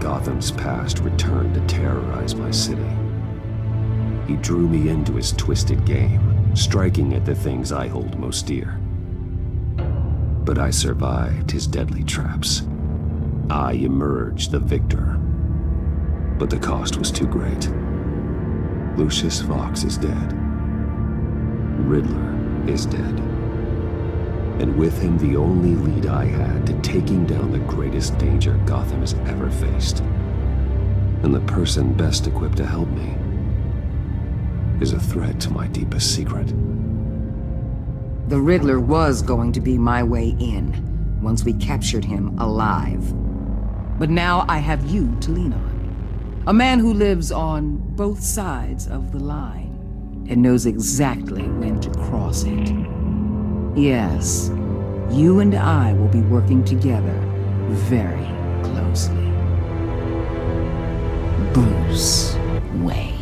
Gotham's past returned to terrorize my city. He drew me into his twisted game, striking at the things I hold most dear. But I survived his deadly traps. I emerged the victor. But the cost was too great. Lucius Fox is dead. Riddler is dead. And with him the only lead I had to taking down the greatest danger Gotham has ever faced. And the person best equipped to help me is a threat to my deepest secret. The Riddler was going to be my way in, once we captured him alive. But now I have you to lean on. A man who lives on both sides of the line, and knows exactly when to cross it. Yes, you and I will be working together very closely. Bruce Wayne.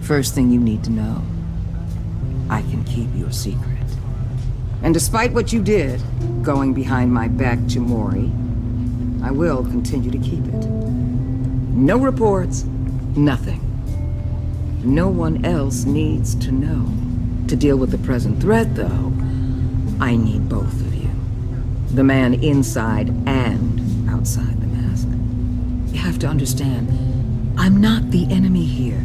First thing you need to know, I can keep your secret. And despite what you did, going behind my back to Mori, I will continue to keep it. No reports, nothing. No one else needs to know. To deal with the present threat, though, I need both of you. The man inside and outside the mask. You have to understand, I'm not the enemy here.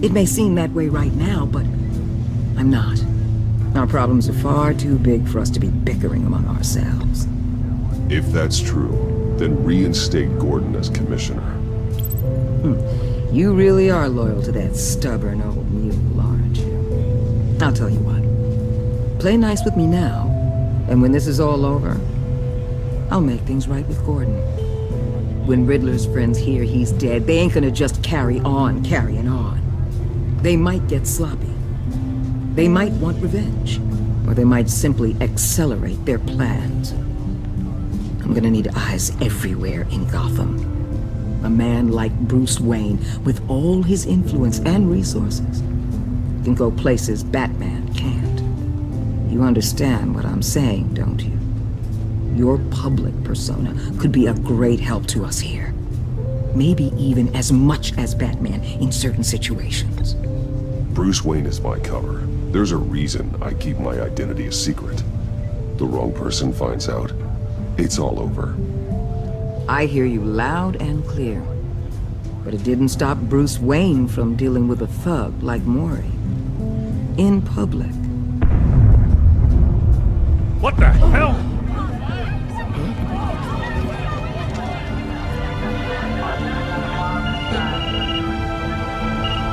It may seem that way right now, but I'm not. Our problems are far too big for us to be bickering among ourselves. If that's true, then reinstate Gordon as commissioner. You really are loyal to that stubborn old mule, aren't you? I'll tell you what. Play nice with me now, and when this is all over, I'll make things right with Gordon. When Riddler's friends hear he's dead, they ain't gonna just carry on carrying on. They might get sloppy. They might want revenge, or they might simply accelerate their plans. I'm gonna need eyes everywhere in Gotham. A man like Bruce Wayne, with all his influence and resources, can go places Batman can't. You understand what I'm saying, don't you? Your public persona could be a great help to us here. Maybe even as much as Batman in certain situations. Bruce Wayne is my cover. There's a reason I keep my identity a secret. The wrong person finds out, it's all over. I hear you loud and clear. But it didn't stop Bruce Wayne from dealing with a thug like Mori. In public. What the hell?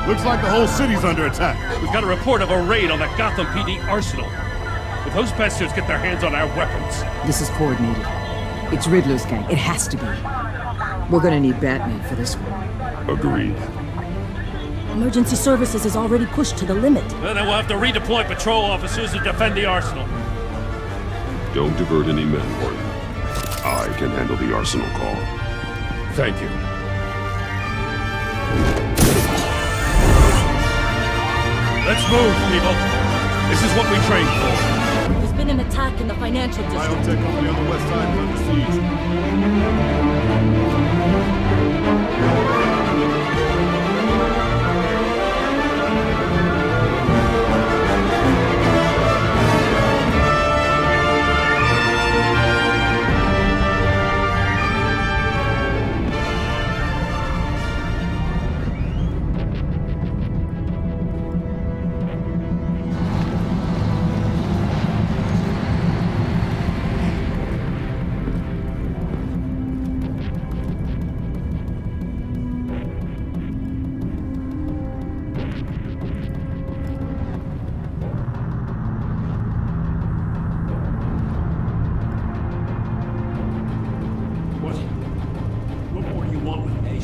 Looks like the whole city's under attack. We've got a report of a raid on the Gotham PD arsenal. If those bastards get their hands on our weapons... This is coordinated. It's Riddler's gang. It has to be. We're gonna need Batman for this one. Agreed. Emergency services is already pushed to the limit. Then we'll have to redeploy patrol officers to defend the arsenal. Don't divert any men, Gordon. I can handle the arsenal call. Thank you. Let's move, people. This is what we trained for. There's been an attack in the financial district. Biotech company on the west side is under siege.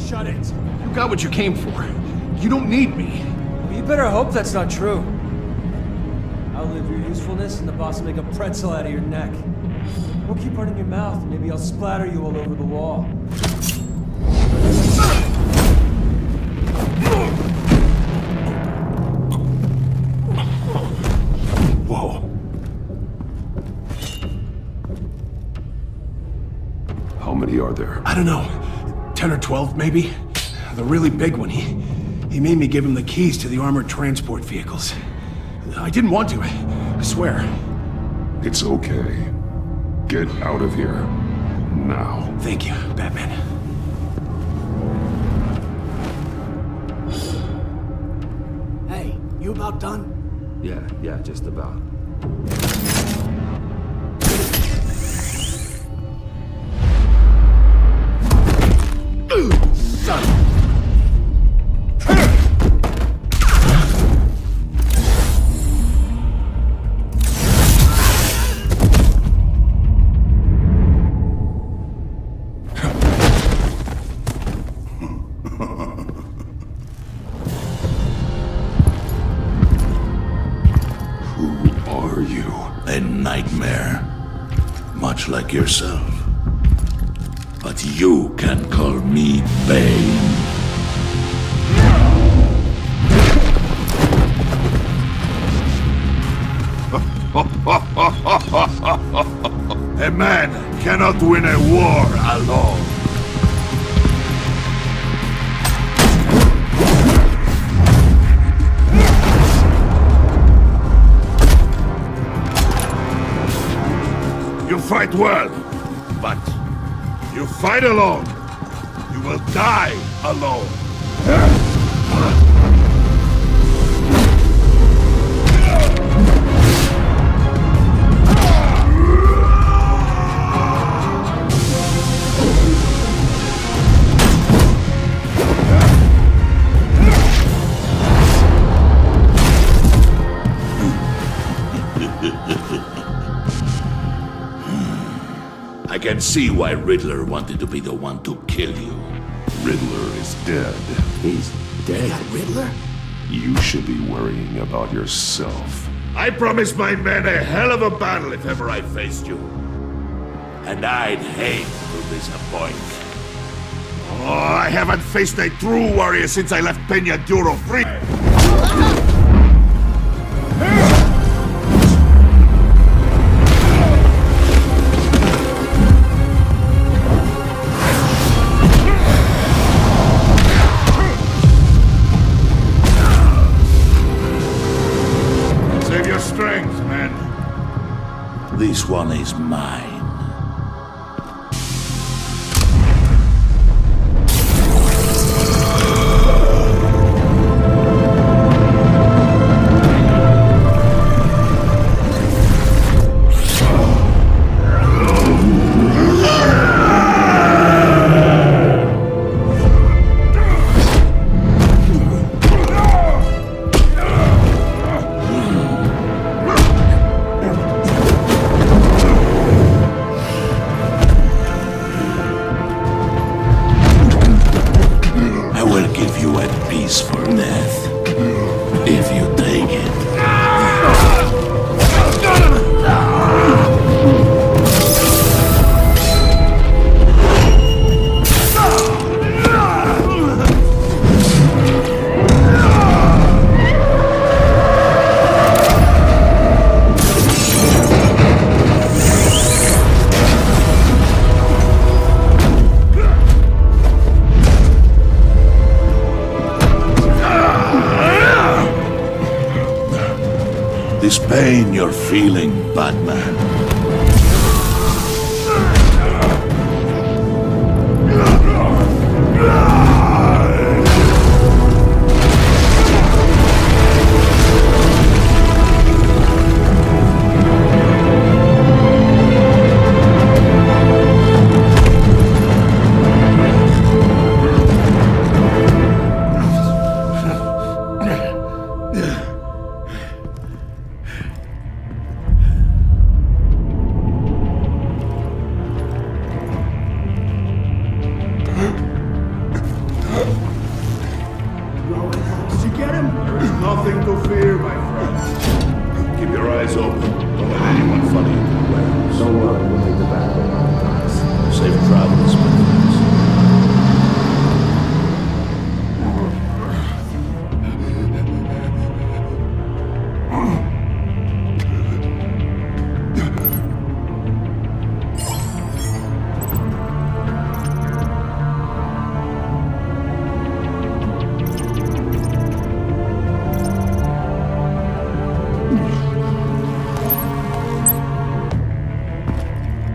Shut it. You got what you came for. You don't need me. Well, you better hope that's not true. I'll live your usefulness and the boss will make a pretzel out of your neck. Don't keep running your mouth. Maybe I'll splatter you all over the wall. Whoa. many are there? I don't know. 10 or 12, maybe? The really big one, he made me give him the keys to the armored transport vehicles. I didn't want to, I swear. It's okay. Get out of here. Now. Thank you, Batman. Hey, you about done? Yeah, just about. Son! A nightmare, much like yourself. But you can call me Bane. A man cannot win a war alone. You fight well, but you fight alone. You will die alone. I can see why Riddler wanted to be the one to kill you. Riddler is dead. He's dead. Riddler? You should be worrying about yourself. I promised my men a hell of a battle if ever I faced you. And I'd hate to disappoint. Oh, I haven't faced a true warrior since I left Peña Duro free. Save your strength, man. This one is mine. For death, if you take it. This pain you're feeling, Batman.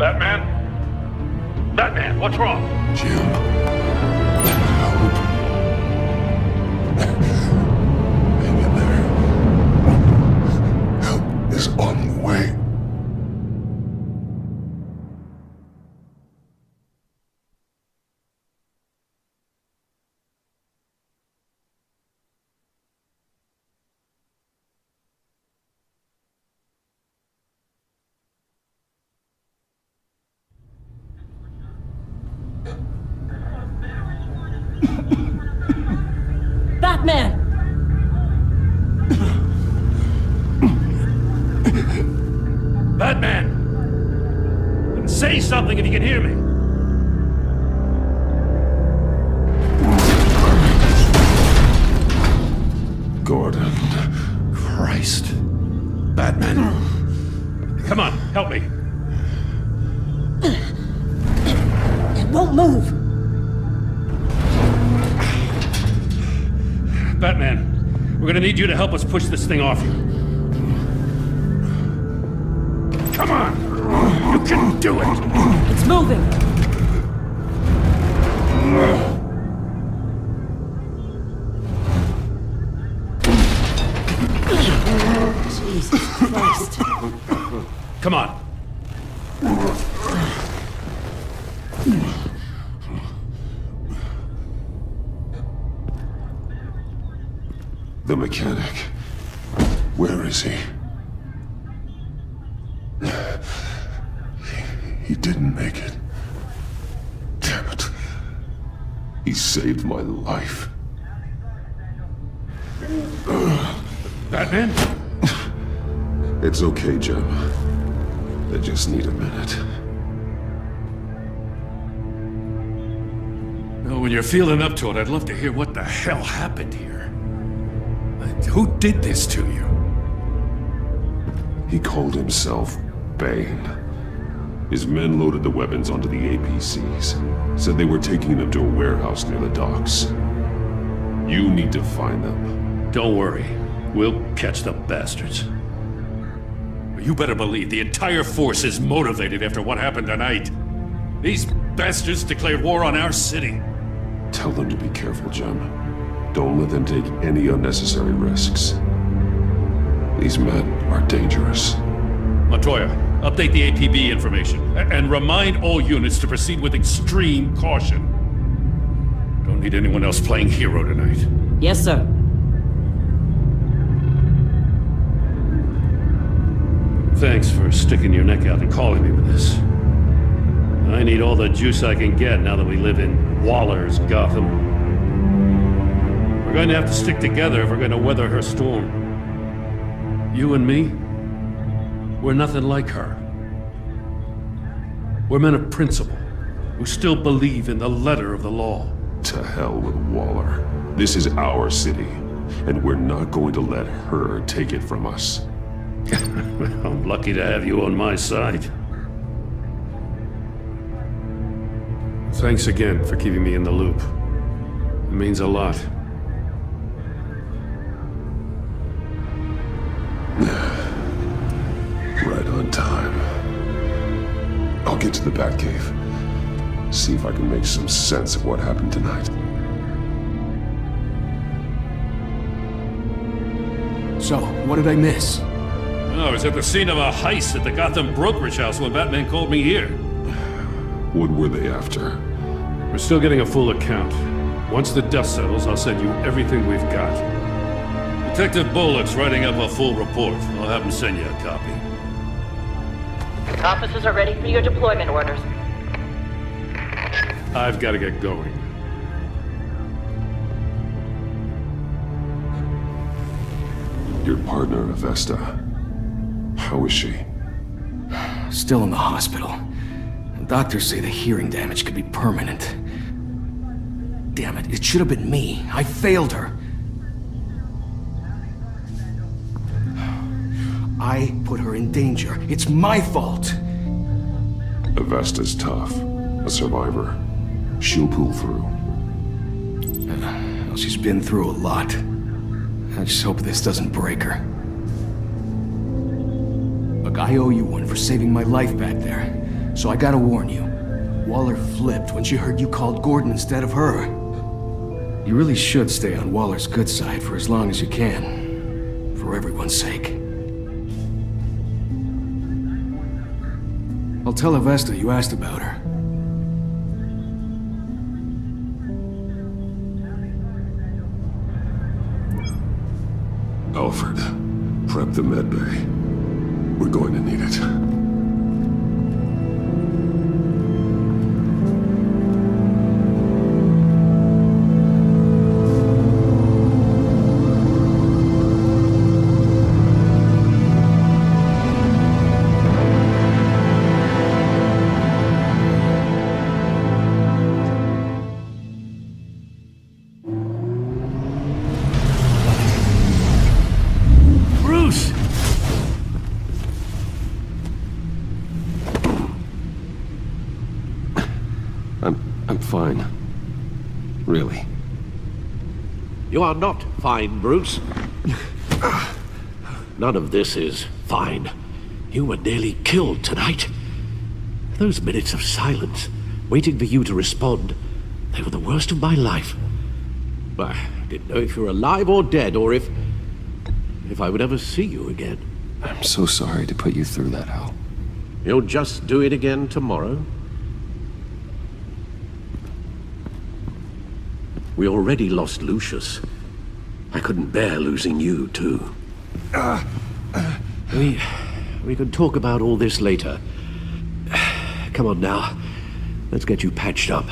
Batman? Batman, what's wrong? Jim. Hang in there. Help is on the way. Batman! Batman! Say something if you can hear me. Gordon. Christ. Batman. Come on, help me. It won't move! Batman, we're gonna need you to help us push this thing off you. Come on! You can do it! It's moving! Jesus Christ. Come on. The mechanic. Where is he? He didn't make it. Damn it. He saved my life. Batman? It's okay, Jim. I just need a minute. Well, when you're feeling up to it, I'd love to hear what the hell happened here. Who did this to you? He called himself Bane. His men loaded the weapons onto the APCs. Said they were taking them to a warehouse near the docks. You need to find them. Don't worry. We'll catch the bastards. You better believe the entire force is motivated after what happened tonight. These bastards declared war on our city. Tell them to be careful, Jim. Don't let them take any unnecessary risks. These men are dangerous. Montoya, update the APB information. And remind all units to proceed with extreme caution. Don't need anyone else playing hero tonight. Yes, sir. Thanks for sticking your neck out and calling me with this. I need all the juice I can get now that we live in Waller's Gotham. We're going to have to stick together if we're going to weather her storm. You and me, we're nothing like her. We're men of principle, who still believe in the letter of the law. To hell with Waller. This is our city, and we're not going to let her take it from us. I'm lucky to have you on my side. Thanks again for keeping me in the loop. It means a lot. Right on time. I'll get to the Batcave. See if I can make some sense of what happened tonight. So, what did I miss? I was at the scene of a heist at the Gotham brokerage house when Batman called me here. What were they after? We're still getting a full account. Once the dust settles, I'll send you everything we've got. Detective Bullock's writing up a full report. I'll have him send you a copy. Officers are ready for your deployment orders. I've got to get going. Your partner, Avesta. How is she? Still in the hospital. Doctors say the hearing damage could be permanent. Damn it, it should have been me. I failed her. I put her in danger. It's my fault. Avesta's tough. A survivor. She'll pull through. Well, she's been through a lot. I just hope this doesn't break her. Look, I owe you one for saving my life back there. So I gotta warn you, Waller flipped when she heard you called Gordon instead of her. You really should stay on Waller's good side for as long as you can. For everyone's sake. I'll tell Avesta you asked about her. Alfred, prep the medbay. We're going to need it. Bruce! I'm fine. Really. You are not fine, Bruce. None of this is fine. You were nearly killed tonight. Those minutes of silence, waiting for you to respond, they were the worst of my life. I didn't know if you were alive or dead, or if I would ever see you again. I'm so sorry to put you through that, Al. You'll just do it again tomorrow? We already lost Lucius. I couldn't bear losing you, too. We can talk about all this later. Come on now. Let's get you patched up.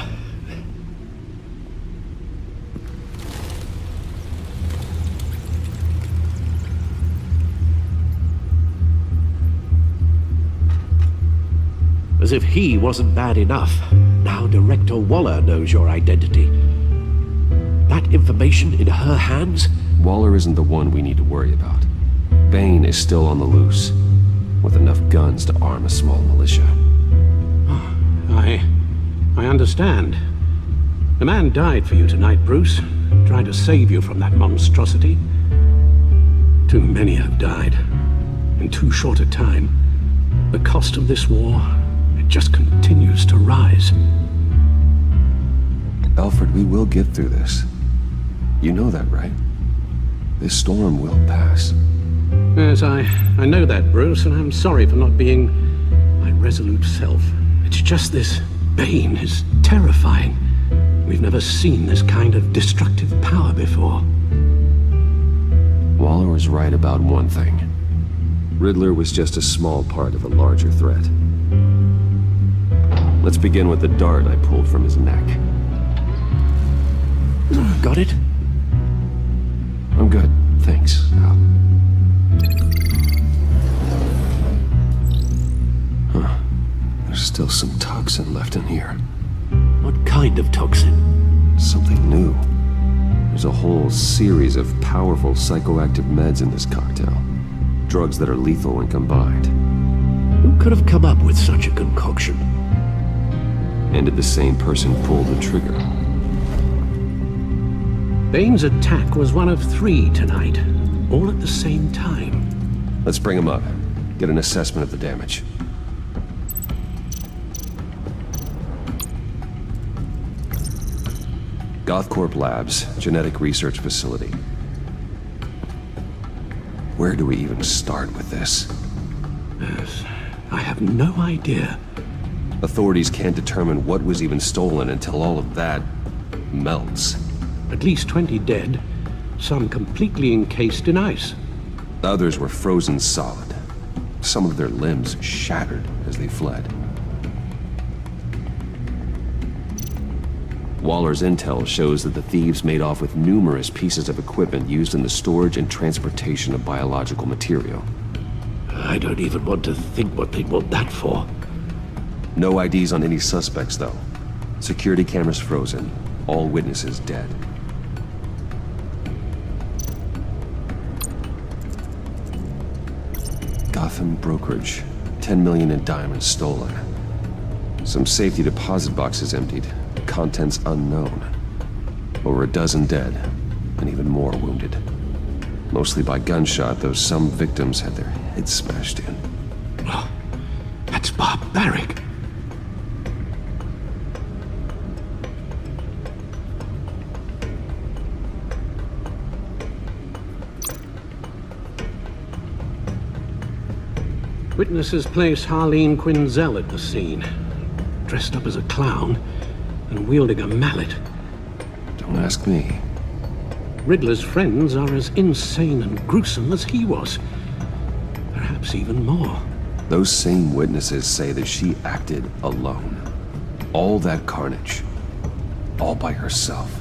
As if he wasn't bad enough, now Director Waller knows your identity. That information in her hands? Waller isn't the one we need to worry about. Bane is still on the loose, with enough guns to arm a small militia. I understand. The man died for you tonight, Bruce. Trying to save you from that monstrosity. Too many have died. In too short a time. The cost of this war, it just continues to rise. Alfred, we will get through this. You know that, right? This storm will pass. Yes, I know that, Bruce, and I'm sorry for not being my resolute self. It's just this Bane is terrifying. We've never seen this kind of destructive power before. Waller was right about one thing. Riddler was just a small part of a larger threat. Let's begin with the dart I pulled from his neck. Got it? I'm good, thanks, Al. Huh. There's still some toxin left in here. What kind of toxin? Something new. There's a whole series of powerful psychoactive meds in this cocktail. Drugs that are lethal when combined. Who could have come up with such a concoction? And did the same person pull the trigger? Bane's attack was one of 3 tonight, all at the same time. Let's bring him up. Get an assessment of the damage. Gothcorp Labs, genetic research facility. Where do we even start with this? Yes, I have no idea. Authorities can't determine what was even stolen until all of that melts. At least 20 dead, some completely encased in ice. Others were frozen solid. Some of their limbs shattered as they fled. Waller's intel shows that the thieves made off with numerous pieces of equipment used in the storage and transportation of biological material. I don't even want to think what they'd want that for. No IDs on any suspects, though. Security cameras frozen. All witnesses dead. Gotham brokerage. 10 million in diamonds stolen. Some safety deposit boxes emptied. Contents unknown. Over a dozen dead, and even more wounded. Mostly by gunshot, though some victims had their heads smashed in. Oh, that's barbaric. Witnesses place Harleen Quinzel at the scene, dressed up as a clown and wielding a mallet. Don't ask me. Riddler's friends are as insane and gruesome as he was. Perhaps even more. Those same witnesses say that she acted alone. All that carnage. All by herself.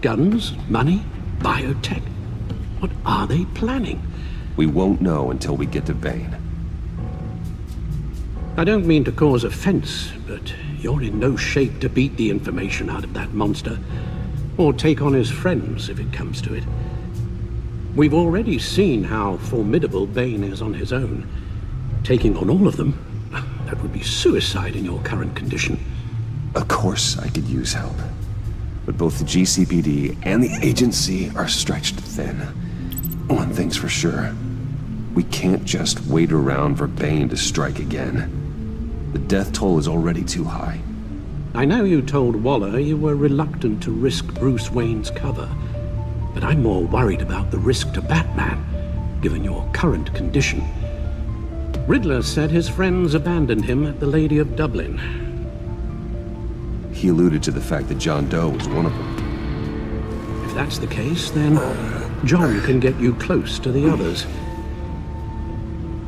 Guns, money, biotech. What are they planning? We won't know until we get to Bane. I don't mean to cause offense, but you're in no shape to beat the information out of that monster, or take on his friends if it comes to it. We've already seen how formidable Bane is on his own. Taking on all of them, that would be suicide in your current condition. Of course I could use help. But both the GCPD and the agency are stretched thin. One thing's for sure. We can't just wait around for Bane to strike again. The death toll is already too high. I know you told Waller you were reluctant to risk Bruce Wayne's cover, but I'm more worried about the risk to Batman, given your current condition. Riddler said his friends abandoned him at the Lady of Dublin. He alluded to the fact that John Doe was one of them. If that's the case, then John can get you close to the others.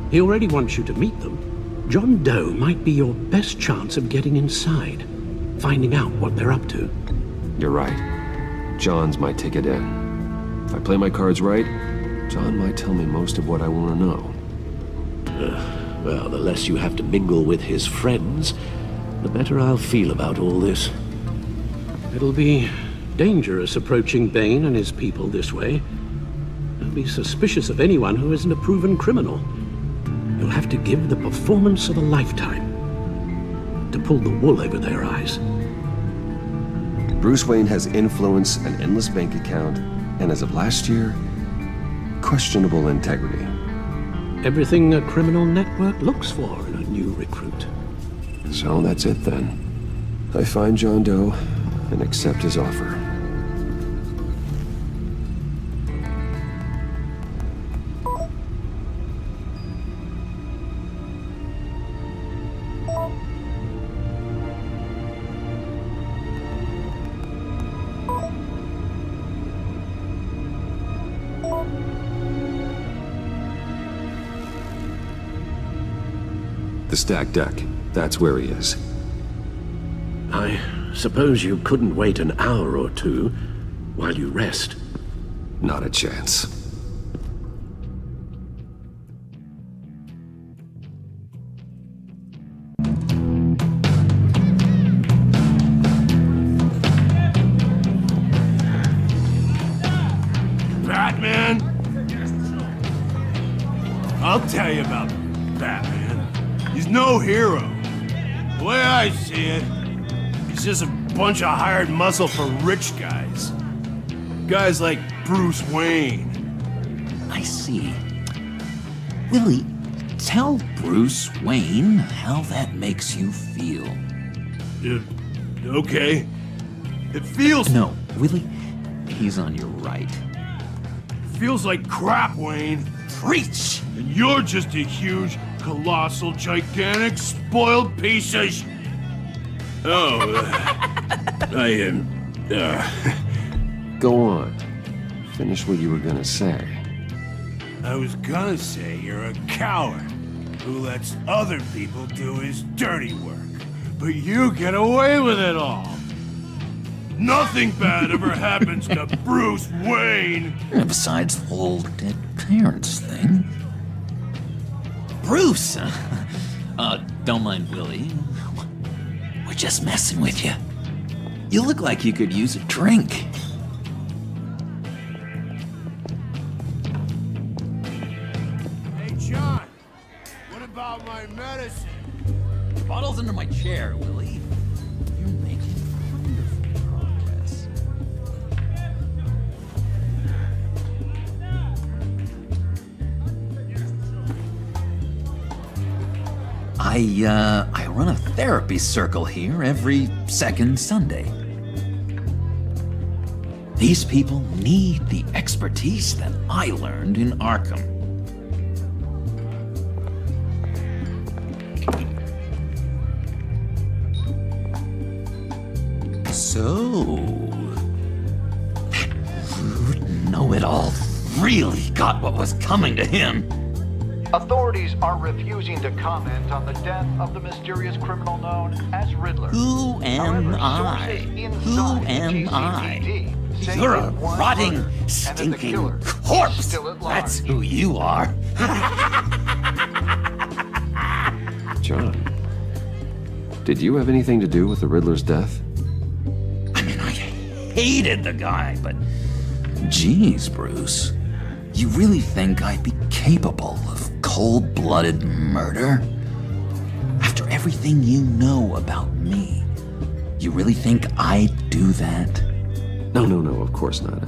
He already wants you to meet them. John Doe might be your best chance of getting inside, finding out what they're up to. You're right. John's my ticket in. If I play my cards right, John might tell me most of what I want to know. Well, the less you have to mingle with his friends, the better I'll feel about all this. It'll be dangerous approaching Bane and his people this way. They'll be suspicious of anyone who isn't a proven criminal. You'll have to give the performance of a lifetime to pull the wool over their eyes. Bruce Wayne has influence, an endless bank account, and as of last year, questionable integrity. Everything a criminal network looks for in a new recruit. So that's it then. I find John Doe and accept his offer. The stacked deck. That's where he is. I suppose you couldn't wait an hour or two while you rest. Not a chance. Batman? I'll tell you about Batman. He's no hero. The way I see it, he's just a bunch of hired muscle for rich guys. Guys like Bruce Wayne. I see. Willie, tell Bruce Wayne how that makes you feel. Okay. It feels... No, Willie, he's on your right. Feels like crap, Wayne. Preach! And you're just a huge, colossal, gigantic, spoiled piece of Go on. Finish what you were gonna say. I was gonna say you're a coward who lets other people do his dirty work. But you get away with it all. Nothing bad ever happens to Bruce Wayne. Besides the whole dead parents thing. Bruce! Don't mind Willie. We're just messing with you. You look like you could use a drink. Hey, John. What about my medicine? Bottle's under my chair, Willie. You're making wonderful progress. I run a therapy circle here every second Sunday. These people need the expertise that I learned in Arkham. So, that know-it-all really got what was coming to him. Authorities are refusing to comment on the death of the mysterious criminal known as Riddler. Who am I? Who am I? You're a rotting, stinking corpse. That's who you are. John, did you have anything to do with the Riddler's death? I mean, I hated the guy, but geez, Bruce, you really think I'd be capable of cold-blooded murder? After everything you know about me, you really think I'd do that? No, of course not.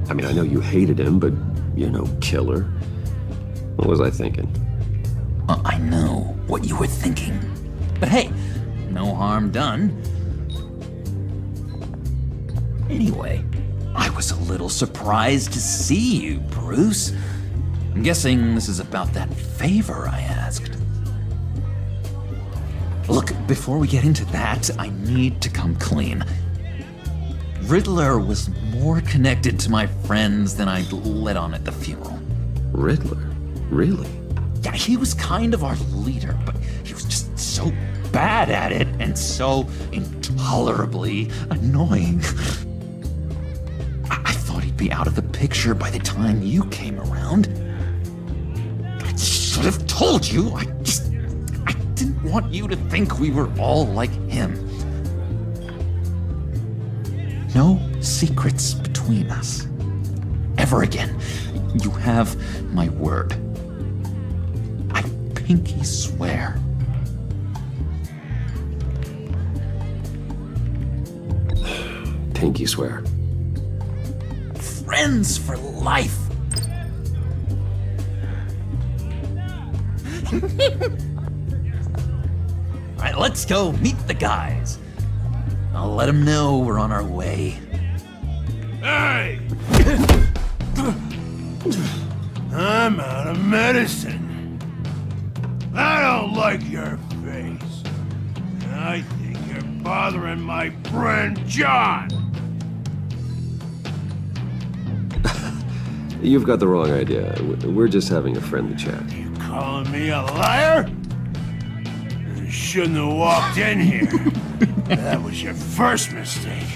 I mean, I know you hated him, but you're no killer. What was I thinking? I know what you were thinking. But hey, no harm done. Anyway, I was a little surprised to see you, Bruce. I'm guessing this is about that favor I asked. Look, before we get into that, I need to come clean. Riddler was more connected to my friends than I'd let on at the funeral. Riddler? Really? Yeah, he was kind of our leader, but he was just so bad at it and so intolerably annoying. I thought he'd be out of the picture by the time you came around. I should have told you. I didn't want you to think we were all like him. No secrets between us. Ever again. You have my word. I pinky swear. Pinky swear. Friends for life. All right, let's go meet the guys. I'll let them know we're on our way. Hey! I'm out of medicine. I don't like your face. I think you're bothering my friend John. You've got the wrong idea. We're just having a friendly chat. You calling me a liar? You shouldn't have walked in here. That was your first mistake.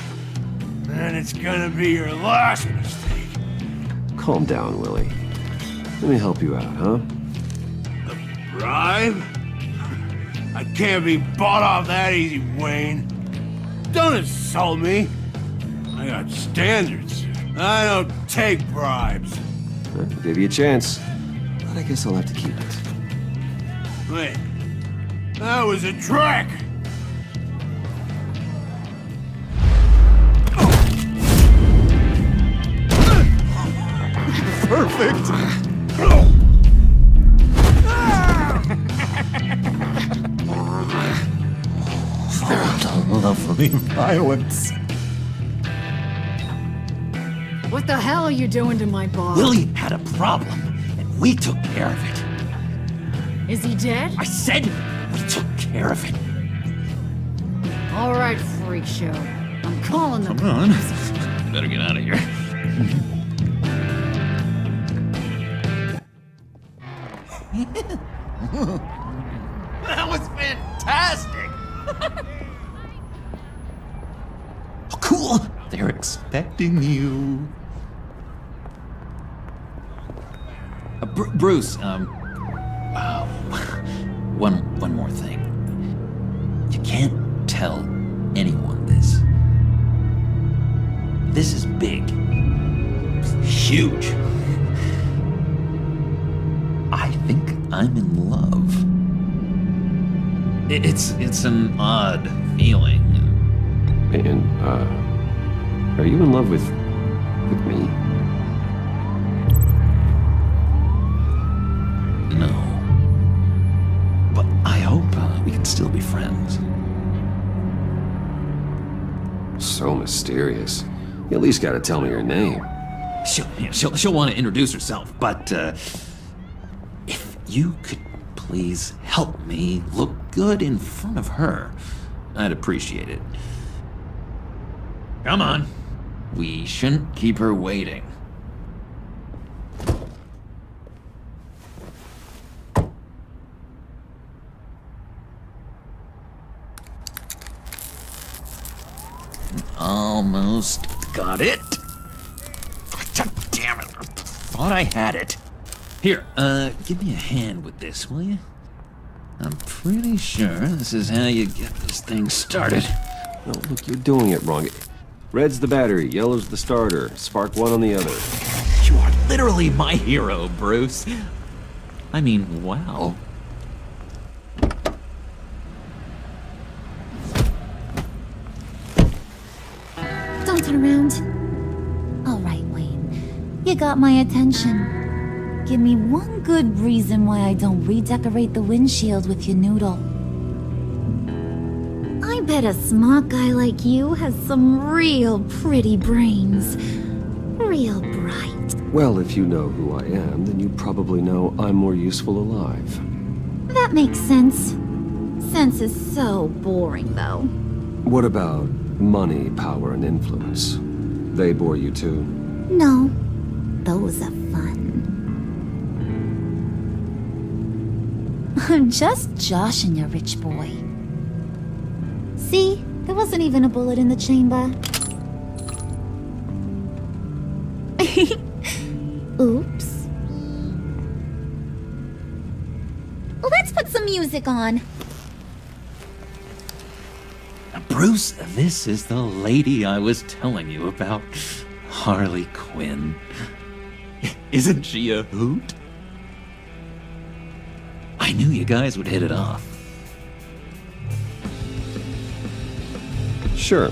And it's gonna be your last mistake. Calm down, Willie. Let me help you out, huh? A bribe? I can't be bought off that easy, Wayne. Don't insult me. I got standards. I don't take bribes. I'll give you a chance, but I guess I'll have to keep it. Wait, that was a trick! Perfect! Oh, the lovely violence. What the hell are you doing to my bar? Willie had a problem, and we took care of it. Is he dead? I said we took care of it. All right, freak show. I'm calling them. Come on. Better get out of here. That was fantastic! Oh, cool! They're expecting you. Bruce, One more thing. You can't tell anyone this. This is big. Huge. I think I'm in love. It's an odd feeling. And, are you in love with me? No. But I hope we can still be friends. So mysterious. You at least gotta tell me your name. She'll want to introduce herself, but if you could please help me look good in front of her, I'd appreciate it. Come on. We shouldn't keep her waiting. Almost got it. Damn it. Thought I had it. Here, give me a hand with this, will you? I'm pretty sure this is how you get this thing started. No, look, you're doing it wrong. Red's the battery, yellow's the starter. Spark one on the other. You are literally my hero, Bruce. I mean, wow. Don't turn around. All right, Wayne. You got my attention. Give me one good reason why I don't redecorate the windshield with your noodle. I bet a smart guy like you has some real pretty brains. Real bright. Well, if you know who I am, then you probably know I'm more useful alive. That makes sense. Sense is so boring, though. What about money, power, and influence? They bore you too? No. Those are fun. I'm just joshing you, rich boy. See? There wasn't even a bullet in the chamber. Oops. Let's put some music on. Bruce, this is the lady I was telling you about. Harley Quinn. Isn't she a hoot? I knew you guys would hit it off. Sure.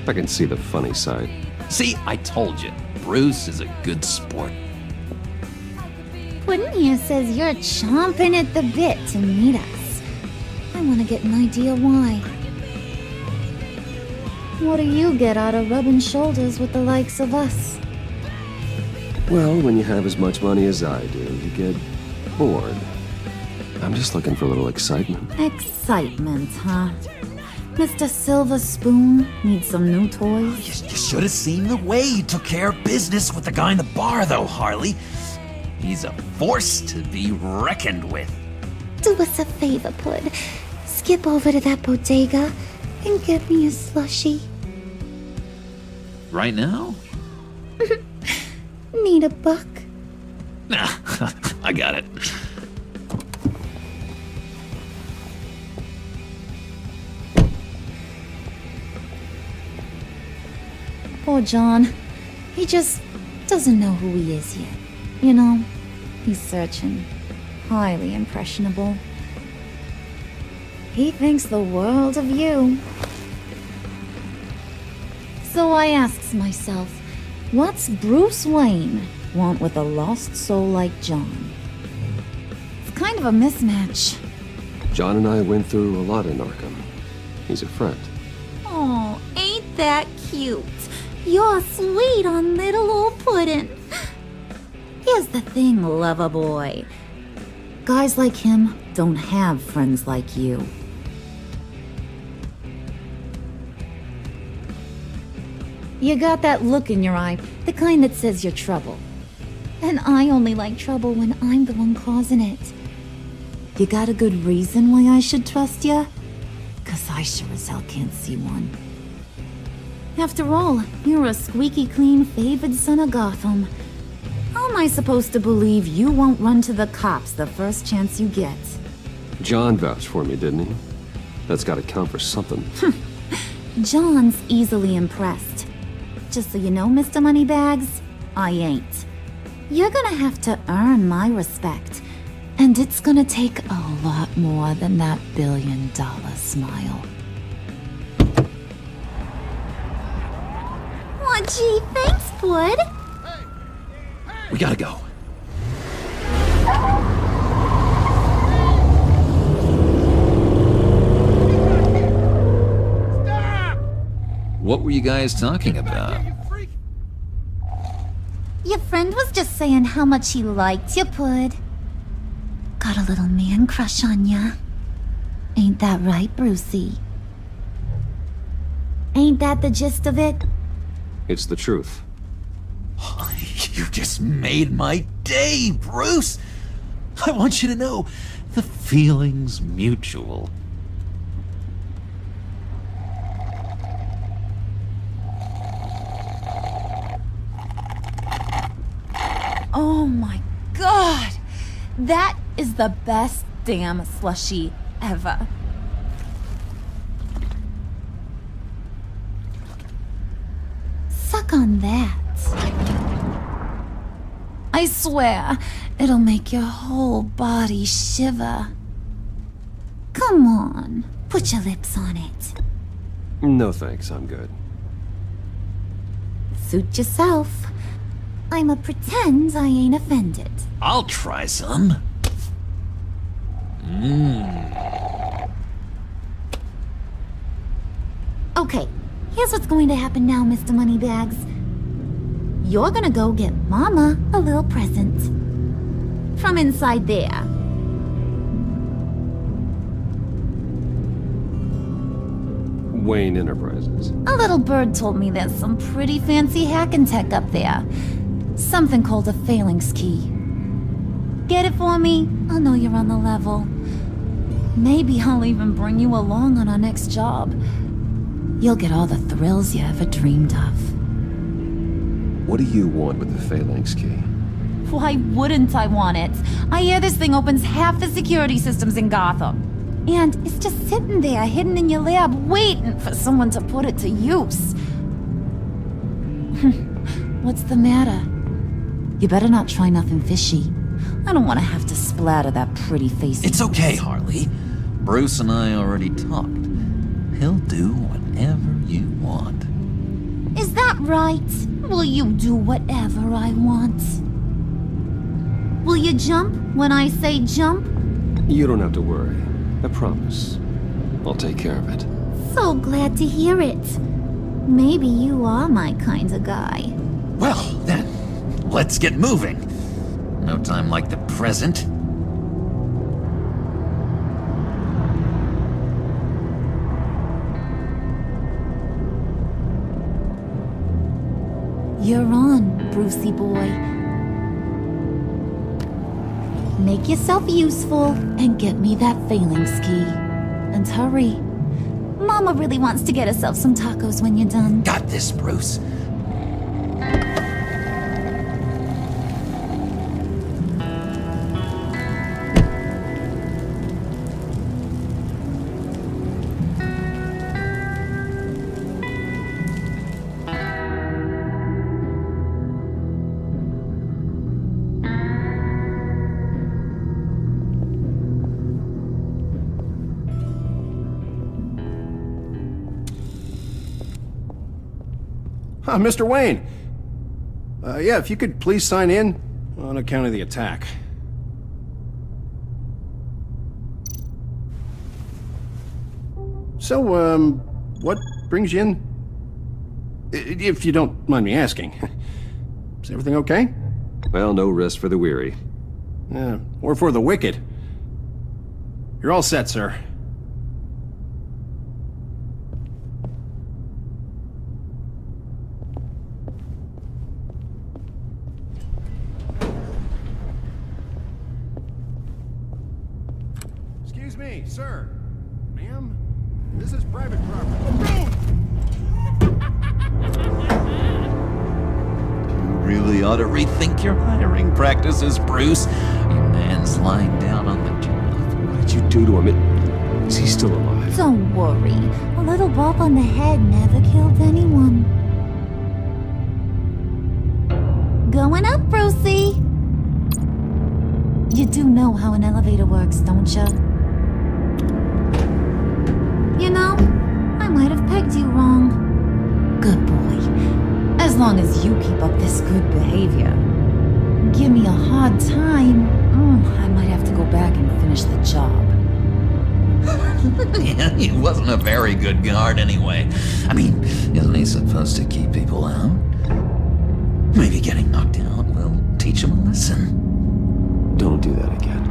I can see the funny side. See, I told you. Bruce is a good sport. Puddin' here says you're chomping at the bit to meet us. I want to get an idea why. What do you get out of rubbing shoulders with the likes of us? Well, when you have as much money as I do, you get bored. I'm just looking for a little excitement. Excitement, huh? Mr. Silver Spoon needs some new toys? You should have seen the way he took care of business with the guy in the bar, though, Harley. He's a force to be reckoned with. Do us a favor, Pud. Skip over to that bodega and get me a slushie. Right now? Need a buck? Nah, I got it. Poor John. He just doesn't know who he is yet. You know, he's searching. Highly impressionable. He thinks the world of you. So I asks myself, what's Bruce Wayne want with a lost soul like John? It's kind of a mismatch. John and I went through a lot in Arkham. He's a friend. Oh, ain't that cute? You're sweet on little old Puddin'. Here's the thing, lover boy. Guys like him don't have friends like you. You got that look in your eye, the kind that says you're trouble. And I only like trouble when I'm the one causing it. You got a good reason why I should trust you? 'Cause I sure as hell can't see one. After all, you're a squeaky clean favored son of Gotham. How am I supposed to believe you won't run to the cops the first chance you get? John vouched for me, didn't he? That's gotta count for something. John's easily impressed. Just so you know, Mr. Moneybags, I ain't. You're gonna have to earn my respect. And it's gonna take a lot more than that billion-dollar smile. Aw, gee, thanks, bud. We gotta go. What were you guys talking about? Your friend was just saying how much he liked you, Pud. Got a little man crush on ya. Ain't that right, Brucey? Ain't that the gist of it? It's the truth. You just made my day, Bruce! I want you to know, the feeling's mutual. Oh my god! That is the best damn slushie ever. Suck on that. I swear, it'll make your whole body shiver. Come on, put your lips on it. No thanks, I'm good. Suit yourself. I'ma pretend I ain't offended. I'll try some. Okay, here's what's going to happen now, Mr. Moneybags. You're gonna go get Mama a little present. From inside there. Wayne Enterprises. A little bird told me there's some pretty fancy hacking tech up there. Something called a phalanx key. Get it for me? I'll know you're on the level. Maybe I'll even bring you along on our next job. You'll get all the thrills you ever dreamed of. What do you want with the phalanx key? Why wouldn't I want it? I hear this thing opens half the security systems in Gotham. And it's just sitting there, hidden in your lab, waiting for someone to put it to use. What's the matter? You better not try nothing fishy. I don't want to have to splatter that pretty face. It's okay, Harley. Bruce and I already talked. He'll do whatever you want. Is that right? Will you do whatever I want? Will you jump when I say jump? You don't have to worry. I promise. I'll take care of it. So glad to hear it. Maybe you are my kind of guy. Well, then, let's get moving. No time like the present. You're on, Brucey boy. Make yourself useful and get me that phalanx key. And hurry. Mama really wants to get herself some tacos when you're done. Got this, Bruce. Mr. Wayne. Yeah, if you could please sign in on account of the attack. So, what brings you in? If you don't mind me asking. Is everything okay? Well, no rest for the weary. Or for the wicked. You're all set, sir. Excuse me, sir. Ma'am, this is private property. You really ought to rethink your hiring practices, Bruce. Your man's lying down on the job. What did you do to him? Is he still alive? Don't worry. A little bump on the head never killed anyone. Going up, Brucey. You do know how an elevator works, don't you? You know, I might have pegged you wrong. Good boy. As long as you keep up this good behavior. Give me a hard time, I might have to go back and finish the job. Yeah, he wasn't a very good guard anyway. I mean, isn't he supposed to keep people out? Maybe getting knocked out will teach him a lesson. Don't do that again.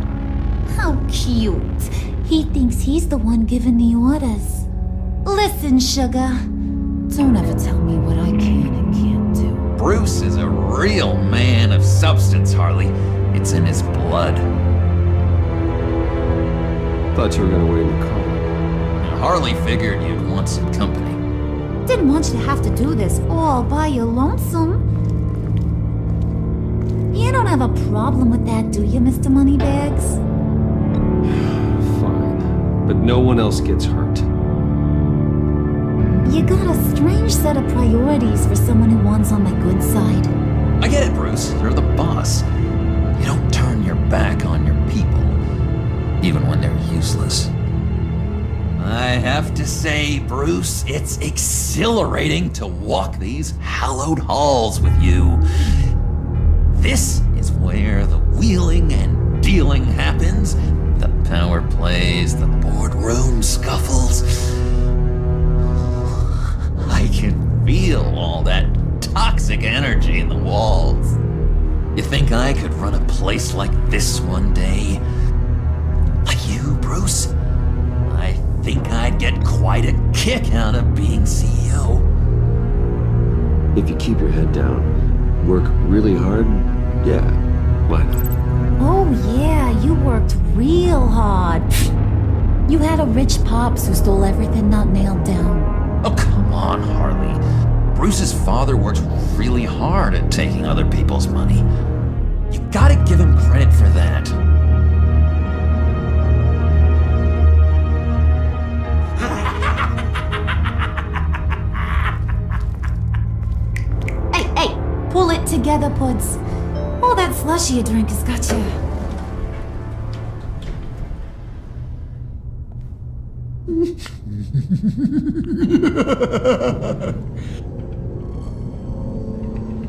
How cute. He thinks he's the one giving the orders. Listen, sugar. Don't ever tell me what I can and can't do. Bruce is a real man of substance, Harley. It's in his blood. Thought you were gonna wait in the car. Harley figured you'd want some company. Didn't want you to have to do this all by your lonesome. You don't have a problem with that, do you, Mr. Moneybags? Fine. But no one else gets hurt. You got a strange set of priorities for someone who wants on the good side. I get it, Bruce. You're the boss. You don't turn your back on your people, even when they're useless. I have to say, Bruce, it's exhilarating to walk these hallowed halls with you. This is where the wheeling and dealing happens, the power plays, the boardroom scuffles. I can feel all that toxic energy in the walls. You think I could run a place like this one day? Like you, Bruce? I think I'd get quite a kick out of being CEO. If you keep your head down, work really hard, yeah, why not? Oh yeah, you worked real hard. You had a rich pops who stole everything not nailed down. Oh, come on, Harley. Bruce's father worked really hard at taking other people's money. You gotta give him credit for that. Hey, pull it together, Puds. All that slushy you drink has got you.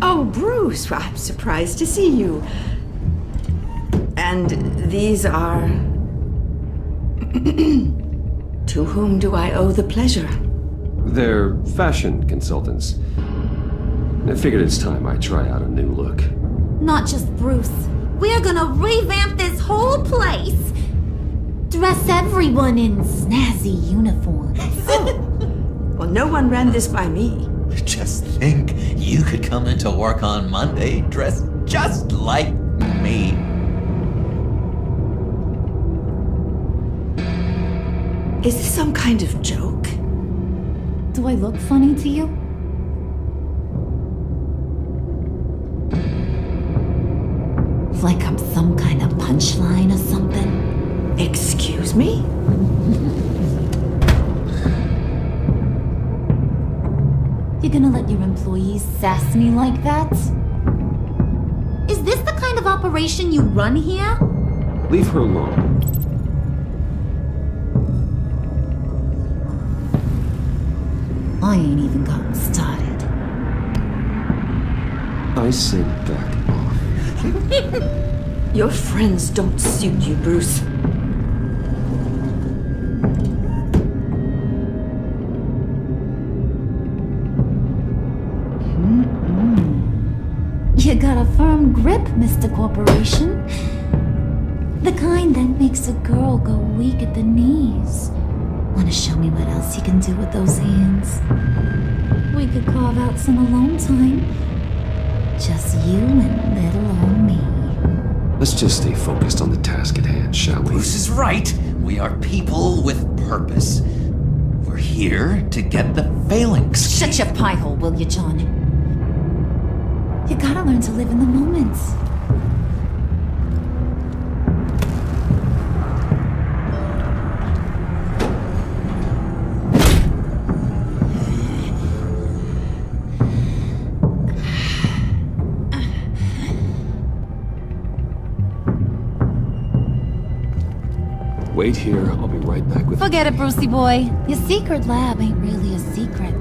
Oh, Bruce, I'm surprised to see you. And these are... To whom do I owe the pleasure? They're fashion consultants. I figured it's time I try out a new look. Not just Bruce. We're gonna revamp this whole place. Dress everyone in snazzy uniforms. Well, no one ran this by me. Just think, you could come into work on Monday dressed just like me. Is this some kind of joke? Do I look funny to you? Like I'm some kind of punchline or something? Excuse me? You're gonna let your employees sass me like that? Is this the kind of operation you run here? Leave her alone. I ain't even gotten started. I said back off. Your friends don't suit you, Bruce. You got a firm grip, Mr. Corporation. The kind that makes a girl go weak at the knees. Wanna show me what else you can do with those hands? We could carve out some alone time. Just you and little old me. Let's just stay focused on the task at hand, shall we? Bruce is right. We are people with purpose. We're here to get the phalanx. Shut your pie hole, will you, John? You gotta learn to live in the moment. Wait here, I'll be right back with... Forget it, Brucey boy. Your secret lab ain't really a secret.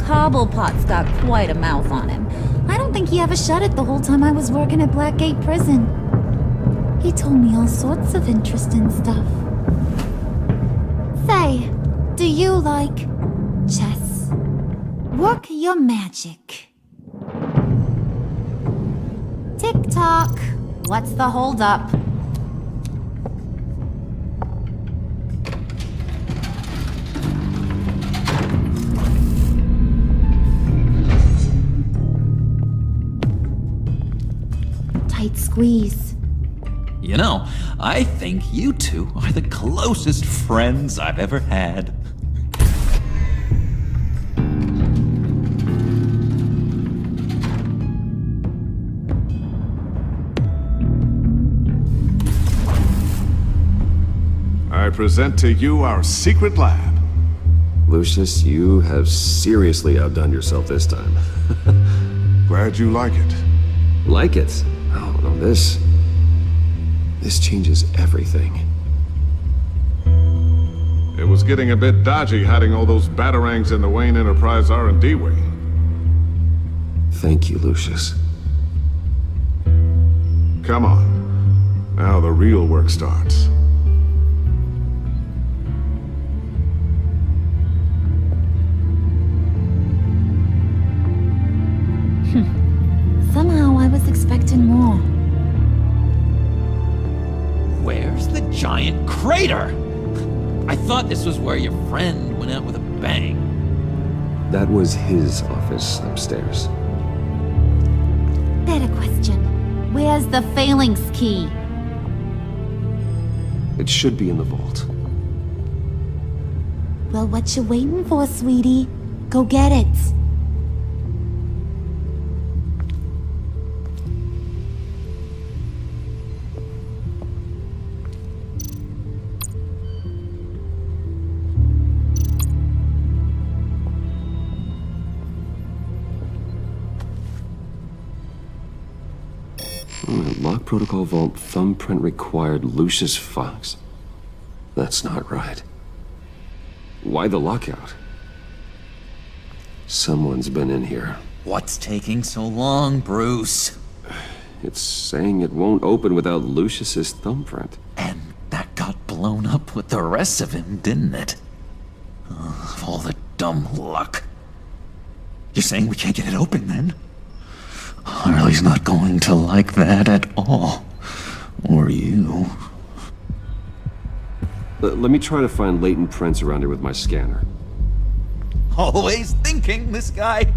Cobblepot's got quite a mouth on him. I don't think he ever shut it the whole time I was working at Blackgate Prison. He told me all sorts of interesting stuff. Say, do you like chess? Work your magic. Tick-tock. What's the holdup? Tight squeeze. You know, I think you two are the closest friends I've ever had. I present to you our secret lab. Lucius, you have seriously outdone yourself this time. Glad you like it. Like it? Oh, no, this changes everything. It was getting a bit dodgy hiding all those batarangs in the Wayne Enterprise R&D wing. Thank you, Lucius. Come on. Now the real work starts. Somehow I was expecting more. Where's the giant crater? I thought this was where your friend went out with a bang. That was his office upstairs. Better question. Where's the phalanx key? It should be in the vault. Well, what you waiting for, sweetie? Go get it. Lock protocol vault thumbprint required Lucius Fox. That's not right. Why the lockout? Someone's been in here. What's taking so long, Bruce? It's saying it won't open without Lucius's thumbprint. And that got blown up with the rest of him, didn't it? Of all the dumb luck. You're saying we can't get it open, then? Harley's not going to like that at all. Or you. Let me try to find latent prints around here with my scanner. Always thinking, this guy.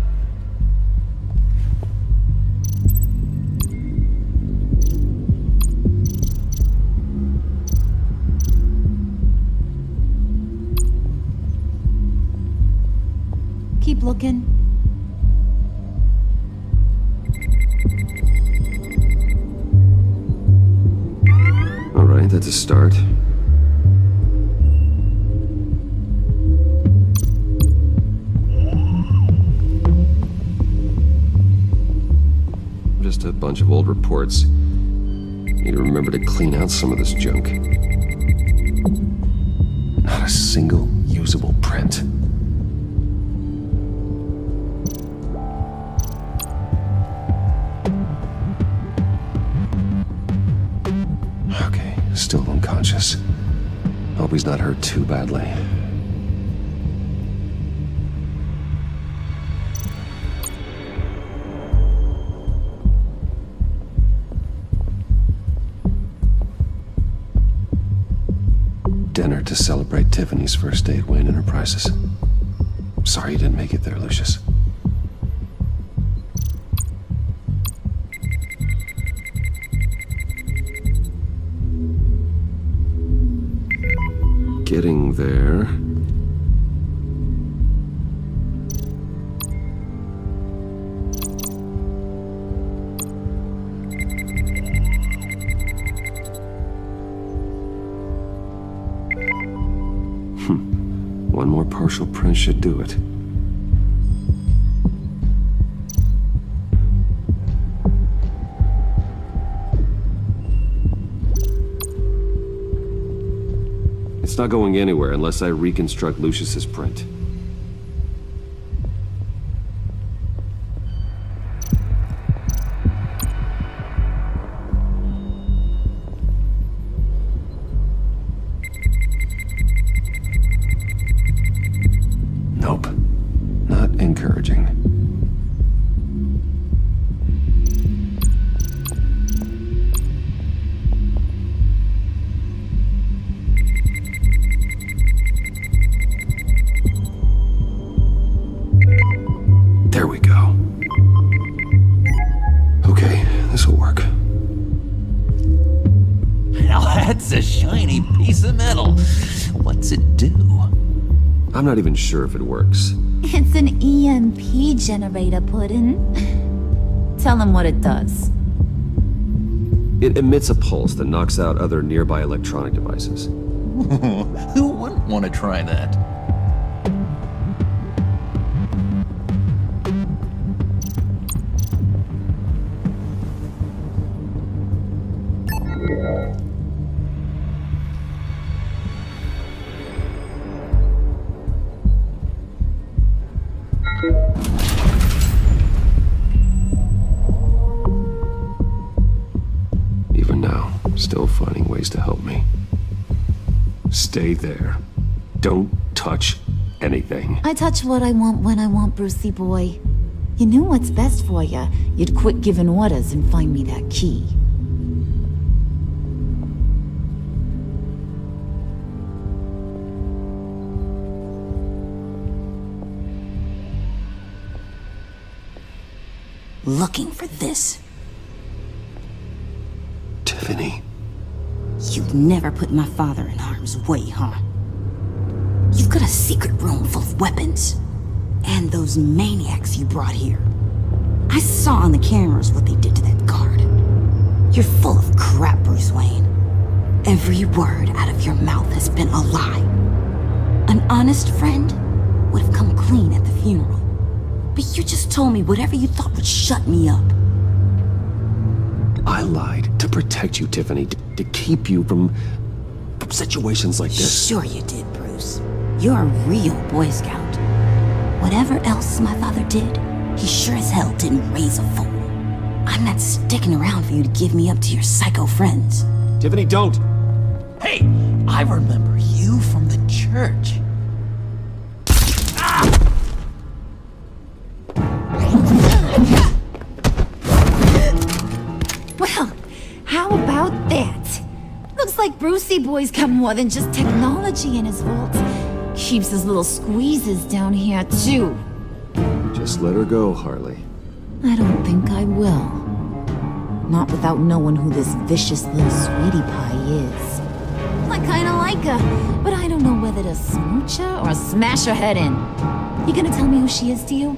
Keep looking. All right, that's a start. Just a bunch of old reports. Need to remember to clean out some of this junk. Not a single usable print. Okay, still unconscious. Hope he's not hurt too badly. Dinner to celebrate Tiffany's first day at Wayne Enterprises. Sorry you didn't make it there, Lucius. Getting there. One more partial print should do it. It's not going anywhere unless I reconstruct Lucius's print. Nope. Not encouraging. There we go. Okay, this'll work. Now that's a shiny piece of metal. What's it do? I'm not even sure if it works. It's an EMP generator, Puddin'. Tell him what it does. It emits a pulse that knocks out other nearby electronic devices. Who wouldn't want to try that? Even now, still finding ways to help me. Stay there. Don't touch anything. I touch what I want when I want, Brucey boy. You knew what's best for you. You'd quit giving orders and find me that key. Looking for this. Tiffany. You've never put my father in harm's way, huh? You've got a secret room full of weapons. And those maniacs you brought here. I saw on the cameras what they did to that guard. You're full of crap, Bruce Wayne. Every word out of your mouth has been a lie. An honest friend would have come clean at the funeral. But you just told me whatever you thought would shut me up. I lied to protect you, Tiffany, to keep you from situations like this. Sure you did, Bruce. You're a real Boy Scout. Whatever else my father did, he sure as hell didn't raise a fool. I'm not sticking around for you to give me up to your psycho friends. Tiffany, don't! Hey, I remember you from the church. Well, how about that? Looks like Brucey boy's got more than just technology in his vault. Keeps his little squeezes down here, too. Just let her go, Harley. I don't think I will. Not without knowing who this vicious little sweetie pie is. I kinda like her, but I don't know whether to smooch her or smash her head in. You gonna tell me who she is to you?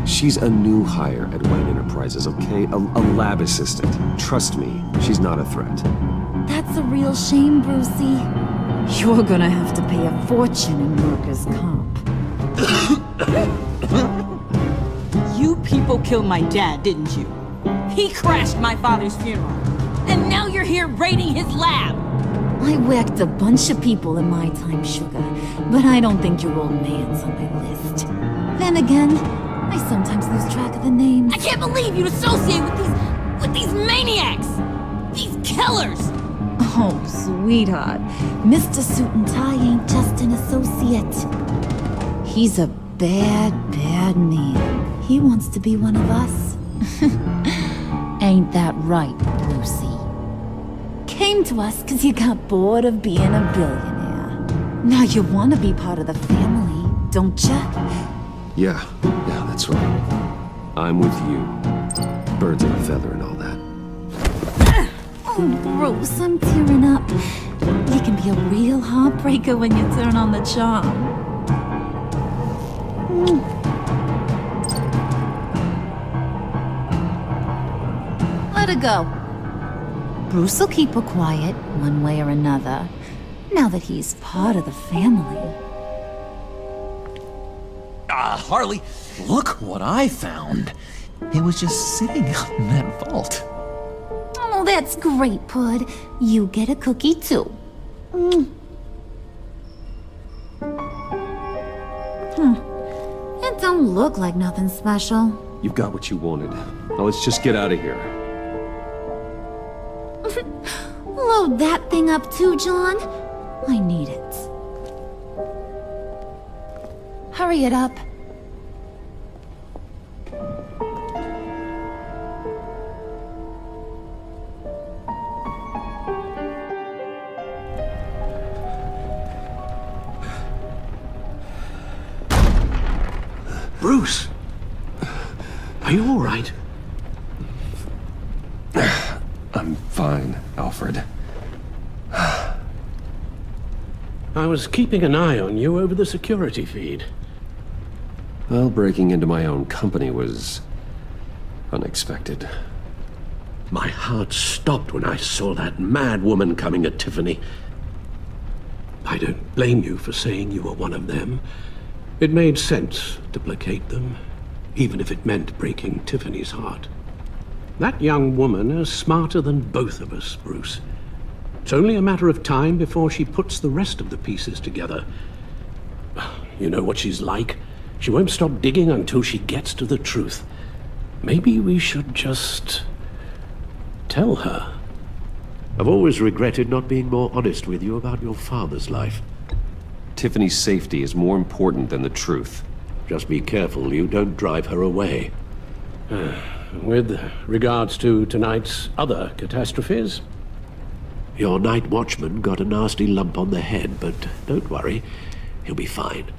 She's a new hire at Wayne Enterprises, okay? A lab assistant. Trust me, she's not a threat. That's a real shame, Brucey. You're gonna have to pay a fortune in workers' comp. You people killed my dad, didn't you? He crashed my father's funeral. And now you're here raiding his lab! I whacked a bunch of people in my time, Sugar, but I don't think your old man's on my list. Then again, I sometimes lose track of the names. I can't believe you'd associate with these maniacs! These killers! Oh, sweetheart. Mr. Suit and Tie ain't just an associate. He's a bad, bad man. He wants to be one of us. Ain't that right, Lucy? Came to us because you got bored of being a billionaire. Now you want to be part of the family, don't ya? Yeah, that's right. I'm with you. Birds of a feather and all that. Oh, Bruce, I'm tearing up. You can be a real heartbreaker when you turn on the charm. Let her go. Bruce will keep her quiet, one way or another, now that he's part of the family. Harley, look what I found. It was just sitting out in that vault. Oh, that's great, Pud. You get a cookie, too. It don't look like nothing special. You've got what you wanted. Now let's just get out of here. Load that thing up too, John. I need it. Hurry it up. Bruce! Are you all right? I'm fine, Alfred. I was keeping an eye on you over the security feed. Well, breaking into my own company was unexpected. My heart stopped when I saw that mad woman coming at Tiffany. I don't blame you for saying you were one of them. It made sense to placate them, even if it meant breaking Tiffany's heart. That young woman is smarter than both of us, Bruce. It's only a matter of time before she puts the rest of the pieces together. You know what she's like. She won't stop digging until she gets to the truth. Maybe we should just tell her. I've always regretted not being more honest with you about your father's life. Tiffany's safety is more important than the truth. Just be careful you don't drive her away. With regards to tonight's other catastrophes, your night watchman got a nasty lump on the head, but don't worry, he'll be fine.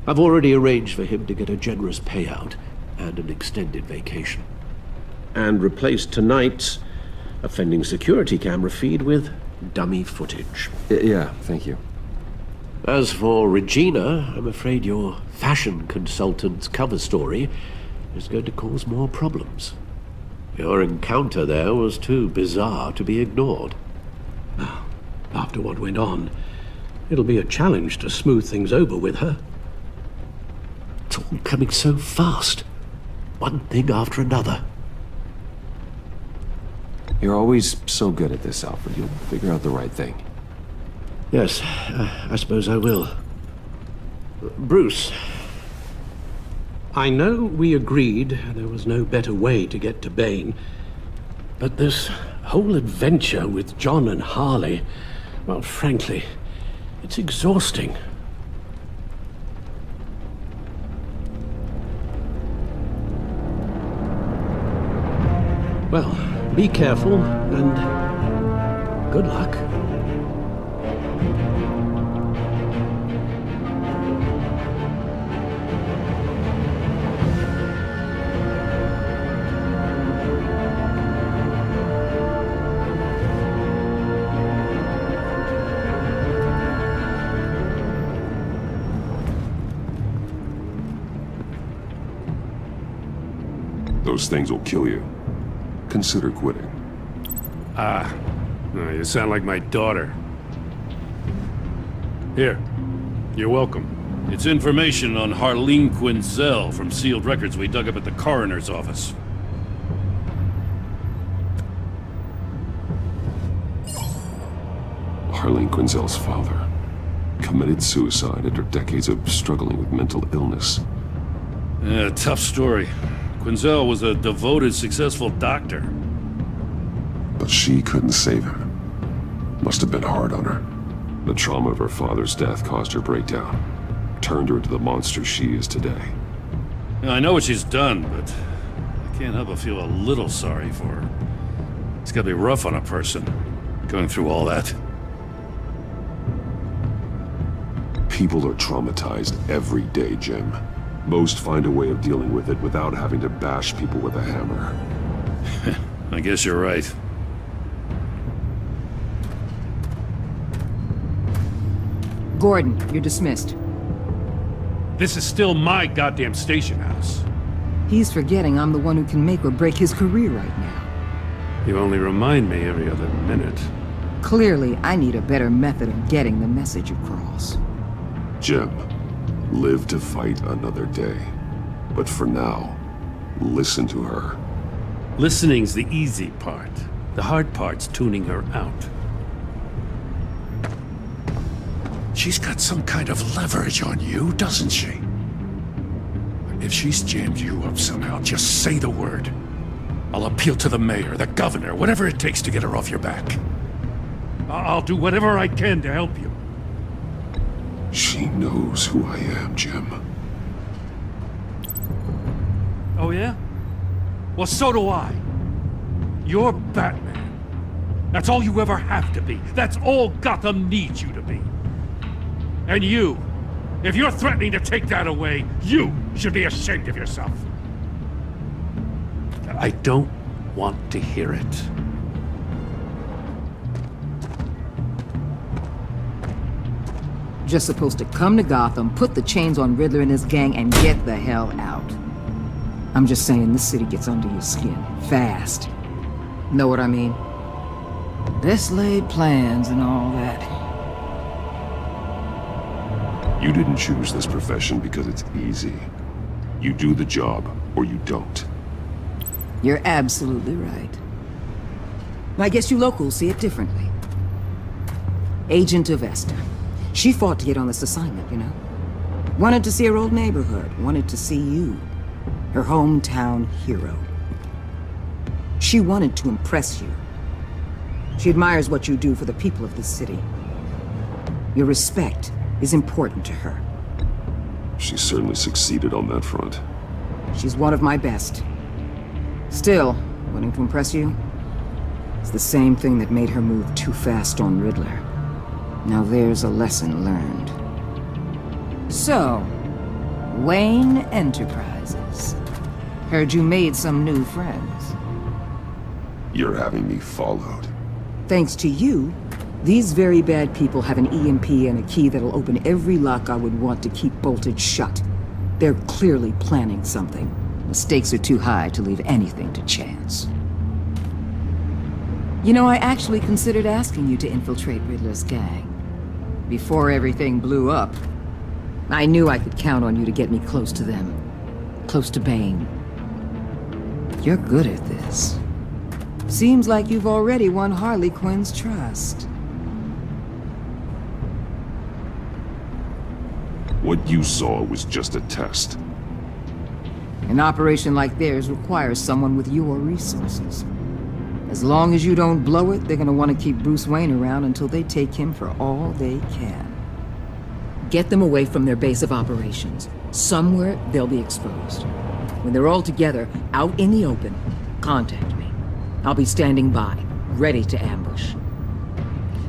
I've already arranged for him to get a generous payout and an extended vacation. And replaced tonight's offending security camera feed with dummy footage. Yeah, thank you. As for Regina, I'm afraid your fashion consultant's cover story is going to cause more problems. Your encounter there was too bizarre to be ignored. Now, after what went on, it'll be a challenge to smooth things over with her. It's all coming so fast. One thing after another. You're always so good at this, Alfred. You'll figure out the right thing. Yes, I suppose I will. Bruce, I know we agreed there was no better way to get to Bane, but this whole adventure with John and Harley, well, frankly, it's exhausting. Well, be careful and good luck. Those things will kill you. Consider quitting. You sound like my daughter. Here, you're welcome. It's information on Harleen Quinzel from sealed records we dug up at the coroner's office. Harleen Quinzel's father committed suicide after decades of struggling with mental illness. Yeah, tough story. Quinzel was a devoted, successful doctor. But she couldn't save him. Must have been hard on her. The trauma of her father's death caused her breakdown. Turned her into the monster she is today. Yeah, I know what she's done, but I can't help but feel a little sorry for her. It's gotta be rough on a person, going through all that. People are traumatized every day, Jim. Most find a way of dealing with it without having to bash people with a hammer. I guess you're right. Gordon, you're dismissed. This is still my goddamn station house. He's forgetting I'm the one who can make or break his career right now. You only remind me every other minute. Clearly, I need a better method of getting the message across. Jim, Live to fight another day. But for now, listen to her. Listening's the easy part. The hard part's tuning her out. She's got some kind of leverage on you, doesn't she? If she's jammed you up somehow, just say the word. I'll appeal to the mayor, the governor, whatever it takes to get her off your back. I'll do whatever I can to help you. She knows who I am, Jim. Oh yeah? Well, so do I. You're Batman. That's all you ever have to be. That's all Gotham needs you to be. And you, if you're threatening to take that away, you should be ashamed of yourself. I don't want to hear it. Just supposed to come to Gotham, put the chains on Riddler and his gang, and get the hell out. I'm just saying, this city gets under your skin. Fast. Know what I mean? Best laid plans and all that. You didn't choose this profession because it's easy. You do the job, or you don't. You're absolutely right. I guess you locals see it differently. Agent Avesta. She fought to get on this assignment, you know? Wanted to see her old neighborhood. Wanted to see you. Her hometown hero. She wanted to impress you. She admires what you do for the people of this city. Your respect is important to her. She certainly succeeded on that front. She's one of my best. Still, wanting to impress you? It's the same thing that made her move too fast on Riddler. Now there's a lesson learned. So, Wayne Enterprises. Heard you made some new friends. You're having me followed. Thanks to you, these very bad people have an EMP and a key that'll open every lock I would want to keep bolted shut. They're clearly planning something. The stakes are too high to leave anything to chance. You know, I actually considered asking you to infiltrate Riddler's gang. Before everything blew up, I knew I could count on you to get me close to them. Close to Bane. You're good at this. Seems like you've already won Harley Quinn's trust. What you saw was just a test. An operation like theirs requires someone with your resources. As long as you don't blow it, they're gonna want to keep Bruce Wayne around until they take him for all they can. Get them away from their base of operations. Somewhere they'll be exposed. When they're all together, out in the open, contact me. I'll be standing by, ready to ambush.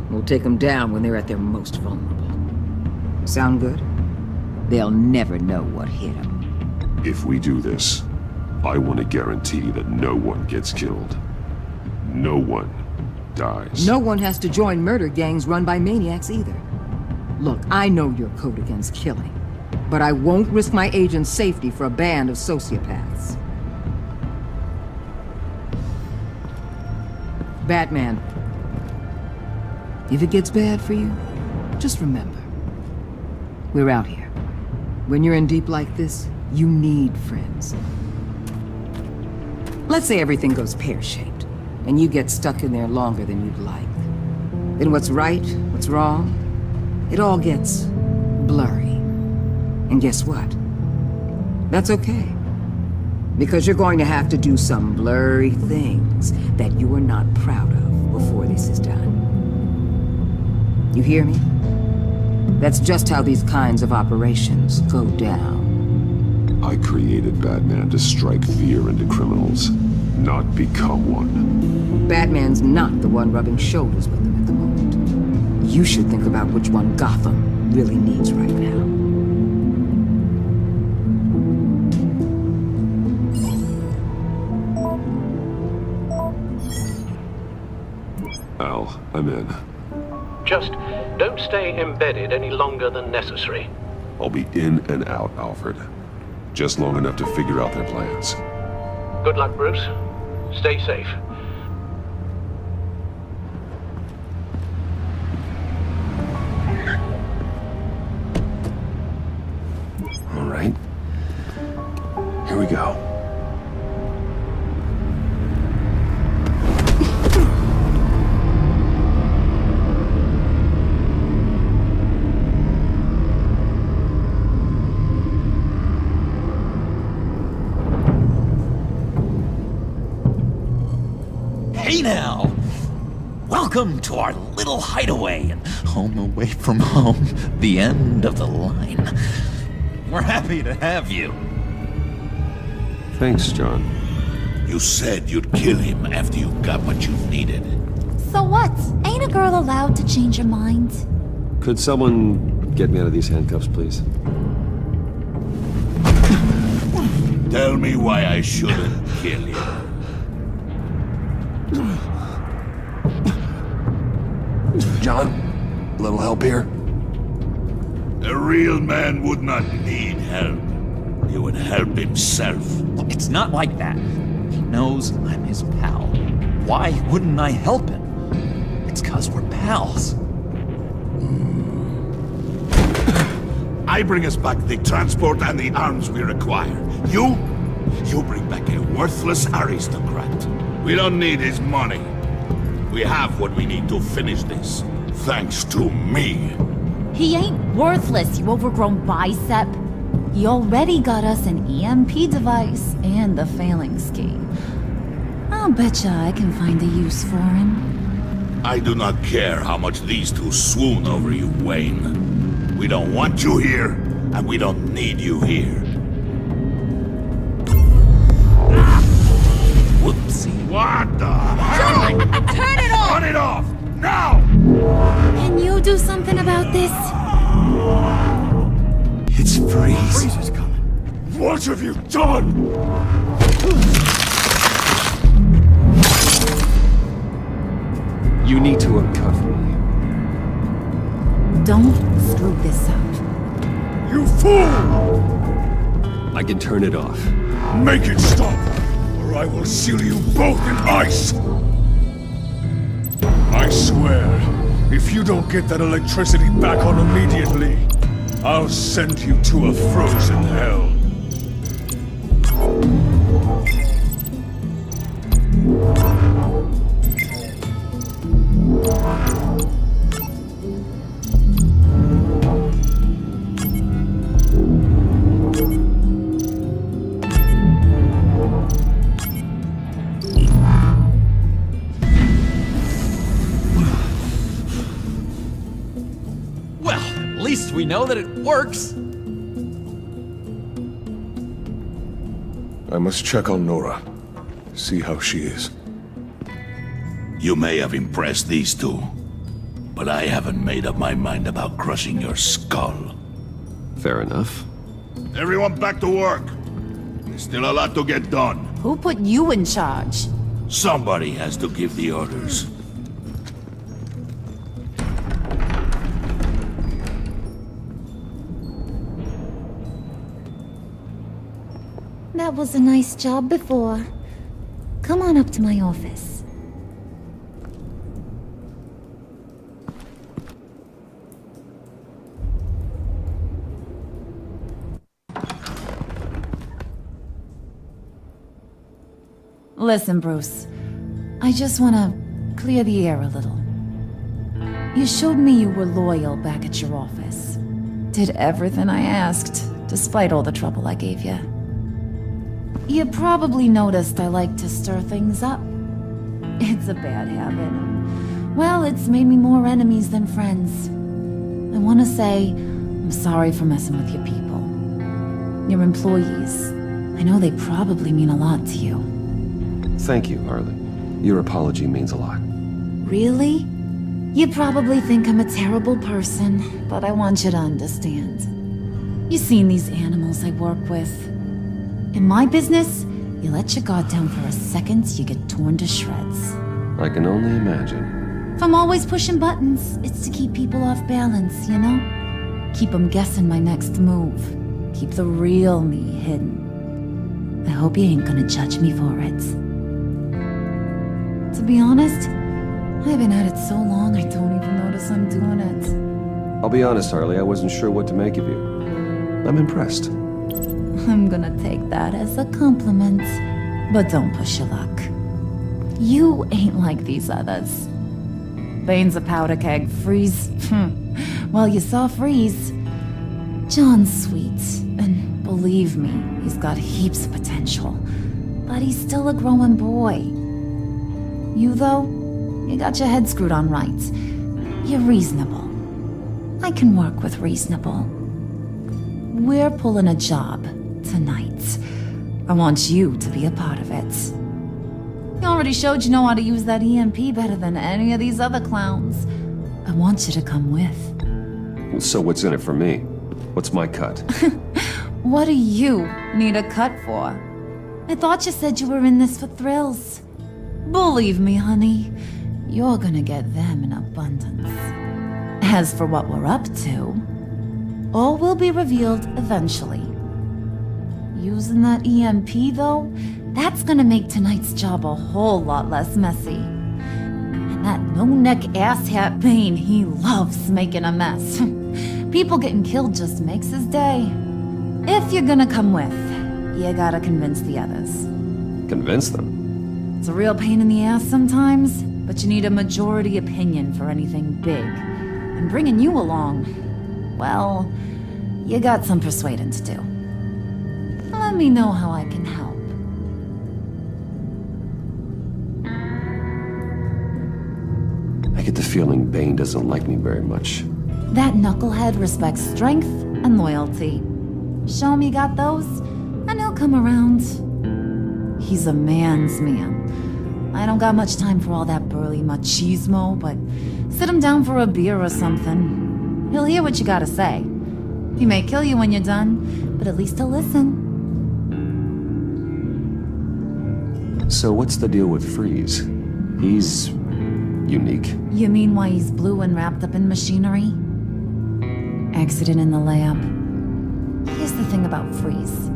We'll take them down when they're at their most vulnerable. Sound good? They'll never know what hit them. If we do this, I want to guarantee that no one gets killed. No one dies. No one has to join murder gangs run by maniacs either. Look, I know your code against killing, but I won't risk my agent's safety for a band of sociopaths. Batman, if it gets bad for you, just remember, we're out here. When you're in deep like this, you need friends. Let's say everything goes pear-shaped, and you get stuck in there longer than you'd like. Then what's right, what's wrong, it all gets blurry. And guess what? That's okay. Because you're going to have to do some blurry things that you are not proud of before this is done. You hear me? That's just how these kinds of operations go down. I created Batman to strike fear into criminals, not become one. Batman's not the one rubbing shoulders with them at the moment. You should think about which one Gotham really needs right now. Al, I'm in. Just don't stay embedded any longer than necessary. I'll be in and out, Alfred. Just long enough to figure out their plans. Good luck, Bruce. Stay safe. All right. Here we go. Hey now! Welcome to our little hideaway and home away from home, the end of the line. We're happy to have you. Thanks, John. You said you'd kill him after you got what you needed. So what? Ain't a girl allowed to change her mind? Could someone get me out of these handcuffs, please? Tell me why I shouldn't kill you. John, a little help here? A real man would not need help. He would help himself. It's not like that. He knows I'm his pal. Why wouldn't I help him? It's 'cause we're pals. I bring us back the transport and the arms we require. You bring back a worthless aristocrat. We don't need his money. We have what we need to finish this, thanks to me. He ain't worthless, you overgrown bicep. He already got us an EMP device and the failing scheme. I'll betcha I can find a use for him. I do not care how much these two swoon over you, Wayne. We don't want you here, and we don't need you here. Whoopsie. What the hell? Turn it off! Turn it off! Now! Can you do something about this? It's Freeze. Freeze is coming. What have you done? You need to uncuff me. Don't screw this up. You fool! I can turn it off. Make it stop, or I will seal you both in ice! I swear, if you don't get that electricity back on immediately, I'll send you to a frozen hell. Well, at least we know that it works. I must check on Nora. See how she is. You may have impressed these two, but I haven't made up my mind about crushing your skull. Fair enough. Everyone back to work. There's still a lot to get done. Who put you in charge? Somebody has to give the orders. That was a nice job before. Come on up to my office. Listen, Bruce. I just want to clear the air a little. You showed me you were loyal back at your office. Did everything I asked, despite all the trouble I gave you. You probably noticed I like to stir things up. It's a bad habit. Well, it's made me more enemies than friends. I want to say I'm sorry for messing with your people. Your employees. I know they probably mean a lot to you. Thank you, Harley. Your apology means a lot. Really? You probably think I'm a terrible person, but I want you to understand. You've seen these animals I work with. In my business, you let your guard down for a second, you get torn to shreds. I can only imagine. If I'm always pushing buttons, it's to keep people off balance, you know? Keep them guessing my next move. Keep the real me hidden. I hope you ain't gonna judge me for it. To be honest, I've been at it so long I don't even notice I'm doing it. I'll be honest, Harley, I wasn't sure what to make of you. I'm impressed. I'm gonna take that as a compliment. But don't push your luck. You ain't like these others. Bane's a powder keg. Freeze. Well, you saw Freeze. John's sweet, and believe me, he's got heaps of potential. But he's still a growing boy. You, though, you got your head screwed on right. You're reasonable. I can work with reasonable. We're pulling a job tonight. I want you to be a part of it. You already showed you know how to use that EMP better than any of these other clowns. I want you to come with. So what's in it for me? What's my cut? What do you need a cut for? I thought you said you were in this for thrills. Believe me, honey, you're gonna get them in abundance. As for what we're up to, all will be revealed eventually. Using that EMP, though, that's gonna make tonight's job a whole lot less messy. And that no-neck asshat Bane, he loves making a mess. People getting killed just makes his day. If you're gonna come with, you gotta convince the others. Convince them? It's a real pain in the ass sometimes, but you need a majority opinion for anything big. And bringing you along, well, you got some persuading to do. Let me know how I can help. I get the feeling Bane doesn't like me very much. That knucklehead respects strength and loyalty. Show him you got those, and he'll come around. He's a man's man. I don't got much time for all that burly machismo, but sit him down for a beer or something. He'll hear what you gotta say. He may kill you when you're done, but at least he'll listen. So what's the deal with Freeze? He's unique. You mean why he's blue and wrapped up in machinery? Accident in the layup. Here's the thing about Freeze.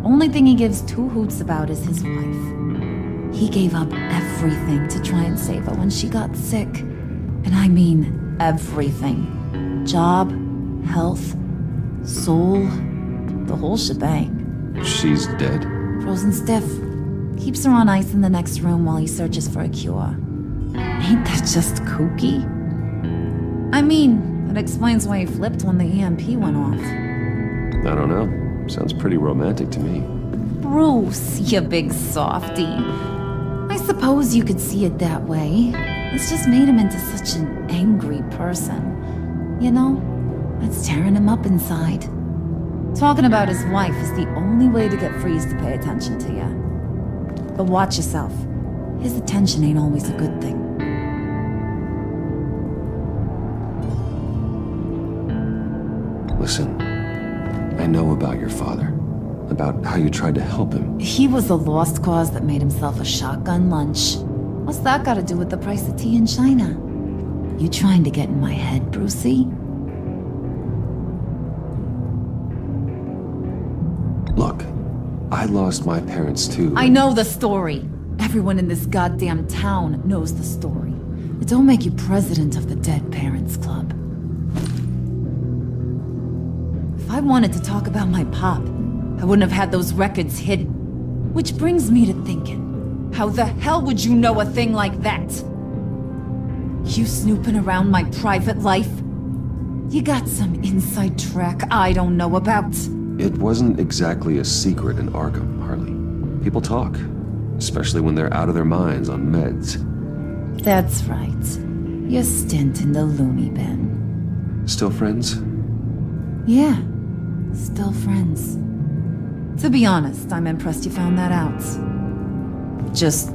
Only thing he gives two hoots about is his wife. He gave up everything to try and save her when she got sick. And I mean everything. Job, health, soul, the whole shebang. She's dead? Frozen stiff. Keeps her on ice in the next room while he searches for a cure. Ain't that just kooky? I mean, that explains why he flipped when the EMP went off. I don't know. Sounds pretty romantic to me. Bruce, you big softy. I suppose you could see it that way. It's just made him into such an angry person. You know, it's tearing him up inside. Talking about his wife is the only way to get Freeze to pay attention to you. But watch yourself. His attention ain't always a good thing. Listen, I know about your father. About how you tried to help him. He was a lost cause that made himself a shotgun lunch. What's that got to do with the price of tea in China? You trying to get in my head, Brucey? Look, I lost my parents too. I know the story. Everyone in this goddamn town knows the story. It don't make you president of the Dead Parents Club. If I wanted to talk about my pop, I wouldn't have had those records hidden. Which brings me to thinking, how the hell would you know a thing like that? You snooping around my private life? You got some inside track I don't know about. It wasn't exactly a secret in Arkham, Harley. People talk, especially when they're out of their minds on meds. That's right. Your stint in the loony bin. Still friends? Yeah, still friends. To be honest, I'm impressed you found that out. Just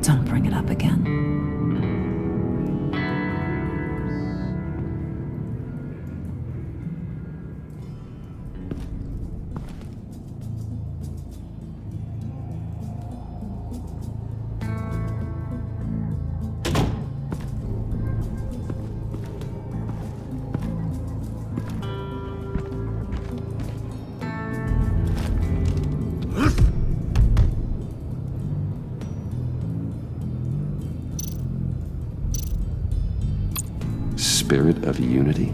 don't bring it up again. Spirit of unity?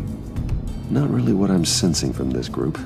Not really what I'm sensing from this group.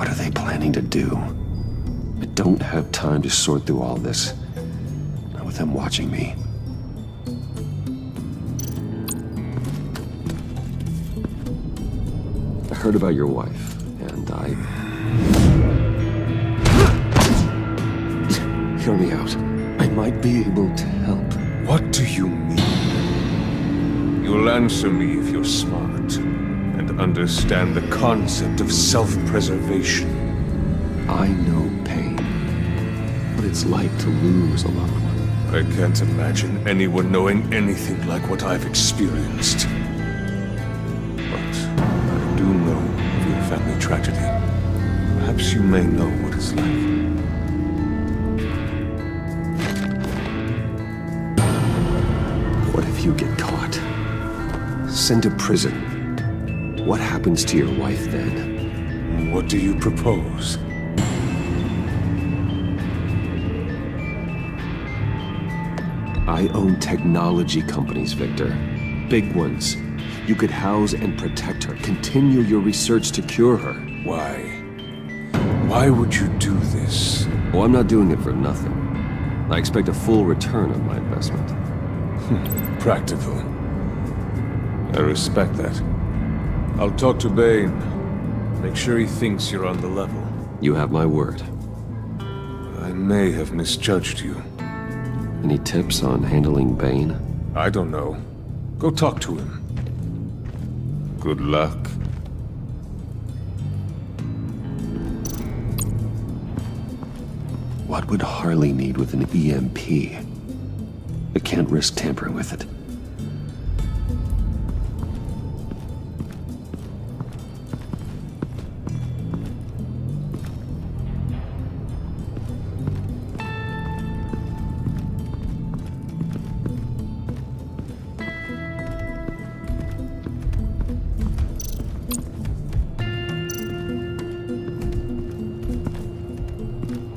What are they planning to do? I don't have time to sort through all this. Not with them watching me. I heard about your wife, and Hear me out. I might be able to help. What do you mean? You'll answer me if you're smart and understand the concept of self-preservation. I know pain. What it's like to lose a loved one. I can't imagine anyone knowing anything like what I've experienced. But I do know of your family tragedy. Perhaps you may know what it's like. What if you get caught? Sent to prison? What happens to your wife then? What do you propose? I own technology companies, Victor. Big ones. You could house and protect her. Continue your research to cure her. Why? Why would you do this? Oh, I'm not doing it for nothing. I expect a full return on my investment. Practical. I respect that. I'll talk to Bane. Make sure he thinks you're on the level. You have my word. I may have misjudged you. Any tips on handling Bane? I don't know. Go talk to him. Good luck. What would Harley need with an EMP? I can't risk tampering with it.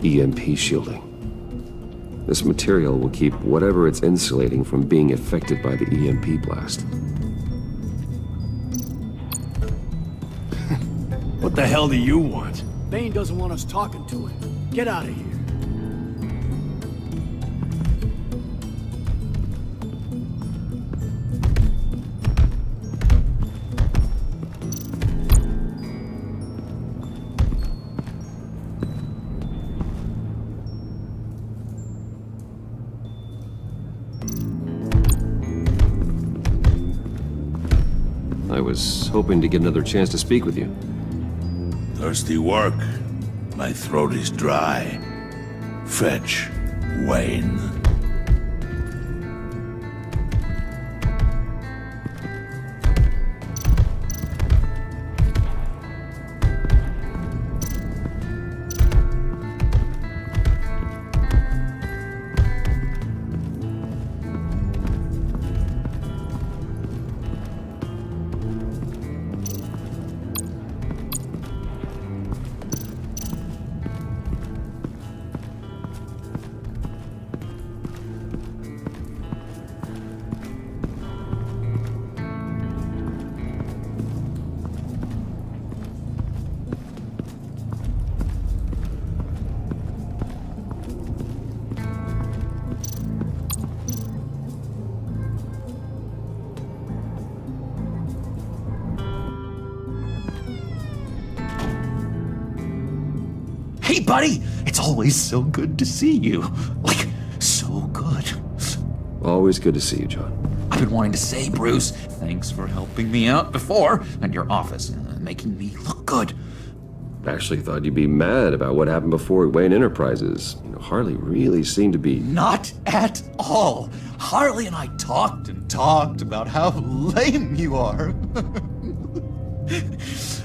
EMP shielding. This material will keep whatever it's insulating from being affected by the EMP blast. What the hell do you want? Bane doesn't want us talking to him. Get out of here. I was hoping to get another chance to speak with you. Thirsty work. My throat is dry. Fetch Wayne. Hey, buddy! It's always so good to see you. Like, so good. Always good to see you, John. I've been wanting to say, Bruce, thanks for helping me out before at your office, making me look good. Actually thought you'd be mad about what happened before Wayne Enterprises. You know, Harley really seemed to be... Not at all. Harley and I talked and talked about how lame you are.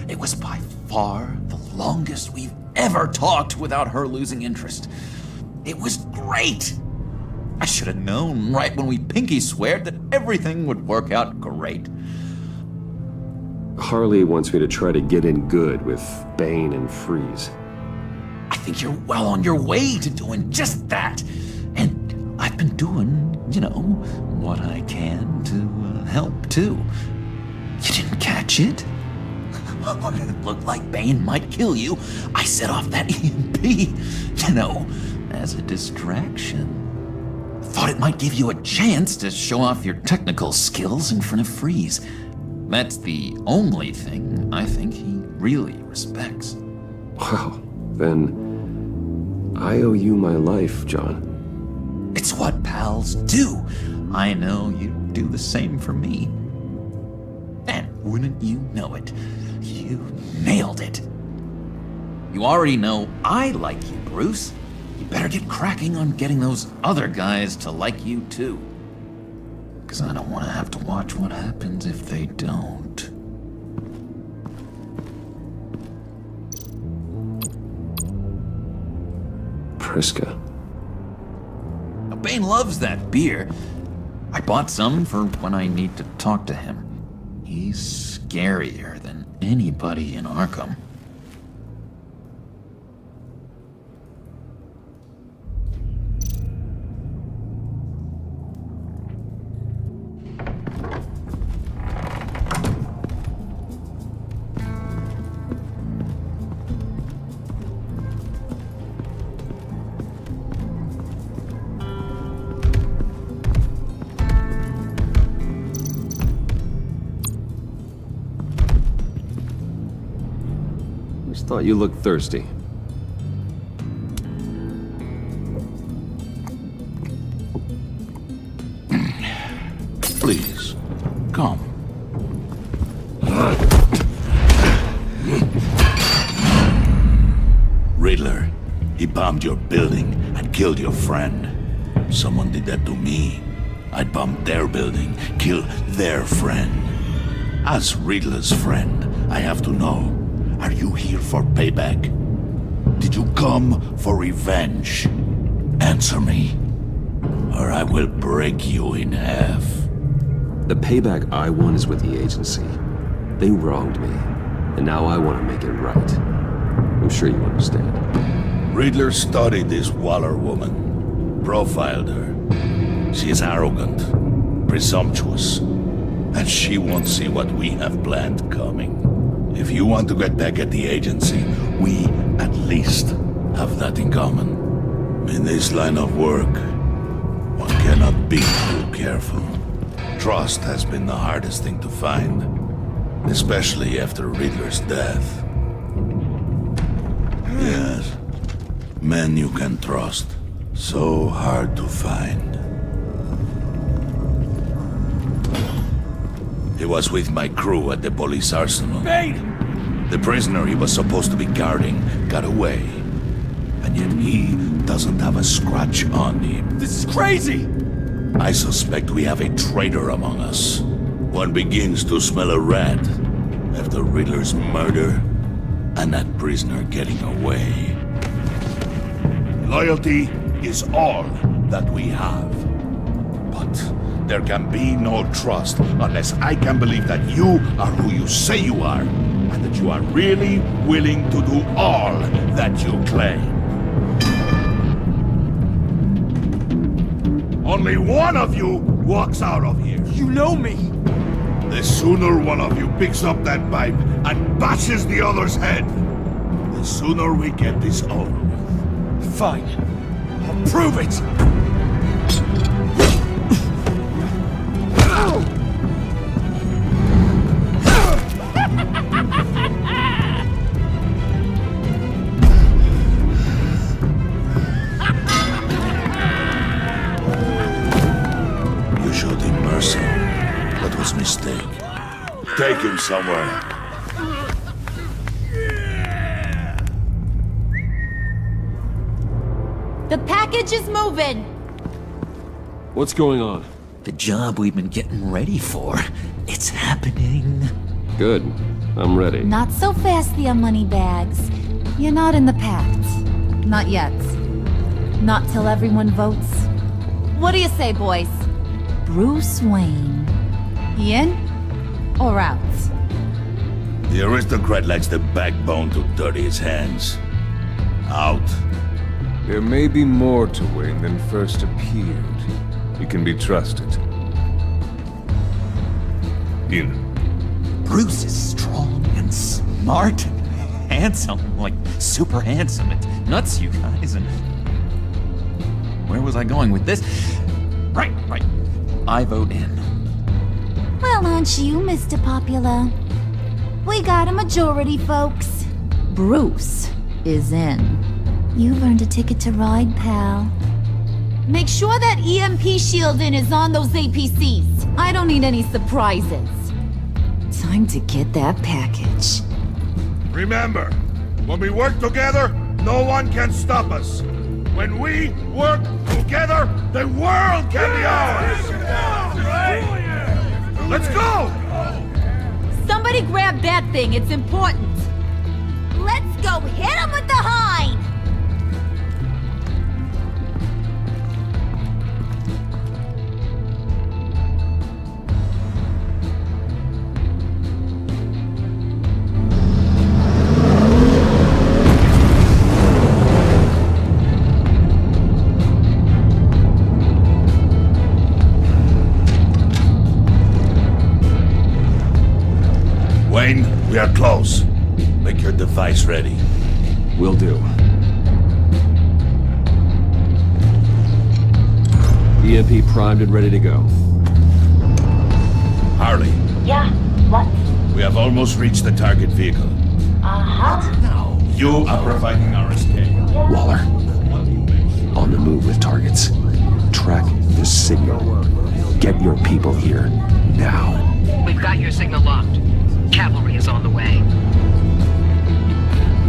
It was by far the longest we've ever talked without her losing interest. It was great. I should have known right when we pinky sweared that everything would work out great. Harley wants me to try to get in good with Bane and Freeze. I think you're well on your way to doing just that. And I've been doing, what I can to help too. You didn't catch it? When it looked like Bane might kill you, I set off that EMP, you know, as a distraction. Thought it might give you a chance to show off your technical skills in front of Freeze. That's the only thing I think he really respects. Wow, then I owe you my life, John. It's what pals do. I know you do the same for me. And wouldn't you know it, you nailed it. You already know I like you, Bruce. You better get cracking on getting those other guys to like you too. 'Cause I don't want to have to watch what happens if they don't. Priska. Now, Bane loves that beer. I bought some for when I need to talk to him. He's scarier than anybody in Arkham. Just thought you looked thirsty. Please, come. Riddler, he bombed your building and killed your friend. Someone did that to me. I'd bomb their building, kill their friend. As Riddler's friend, I have to know, are you here for payback? Did you come for revenge? Answer me, or I will break you in half. The payback I want is with the agency. They wronged me, and now I want to make it right. I'm sure you understand. Riddler studied this Waller woman, profiled her. She is arrogant, presumptuous, and she won't see what we have planned coming. If you want to get back at the agency, we at least have that in common. In this line of work, one cannot be too careful. Trust has been the hardest thing to find, especially after Riddler's death. Yes, men you can trust, so hard to find. He was with my crew at the police arsenal. Bane! The prisoner he was supposed to be guarding got away. And yet he doesn't have a scratch on him. This is crazy! I suspect we have a traitor among us. One begins to smell a rat after Riddler's murder and that prisoner getting away. Loyalty is all that we have. But there can be no trust unless I can believe that you are who you say you are, and that you are really willing to do all that you claim. Only one of you walks out of here. You know me! The sooner one of you picks up that pipe and bashes the other's head, the sooner we get this over with. Fine. I'll prove it! You showed him mercy. That was a mistake. Take him somewhere. The package is moving! What's going on? The job we've been getting ready for. It's happening. Good. I'm ready. Not so fast, the money bags. You're not in the Pact. Not yet. Not till everyone votes. What do you say, boys? Bruce Wayne. He in or out? The aristocrat lacks the backbone to dirty his hands. Out. There may be more to Wayne than first appeared. He can be trusted. In. Bruce is strong and smart. Smart, handsome, like super handsome. It's nuts, you guys. And where was I going with this? Right. I vote in. Well, aren't you, Mr. Popular? We got a majority, folks. Bruce is in. You've earned a ticket to ride, pal. Make sure that EMP shielding is on those APCs. I don't need any surprises. Time to get that package. Remember, when we work together, no one can stop us. When we work together, the world can be ours! Let's go! Somebody grab that thing, it's important. Let's go hit him with the hind! Wayne, we are close. Make your device ready. Will do. EMP primed and ready to go. Harley, Yeah, what? we have almost reached the target vehicle. Uh-huh. You are providing our escape. Waller. On the move with targets. Track the signal. Get your people here, now. We've got your signal locked. Cavalry is on the way.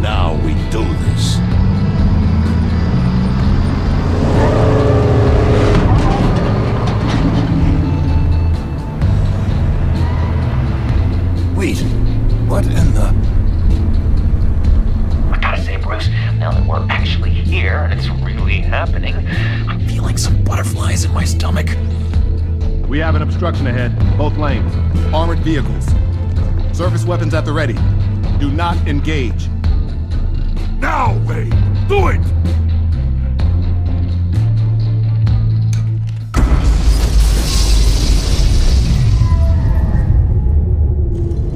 Now we do this. Wait, what in the... I gotta say, Bruce, now that we're actually here and it's really happening, I'm feeling some butterflies in my stomach. We have an obstruction ahead, both lanes. Armored vehicles. Service weapons at the ready. Do not engage. Now, Wayne! Do it!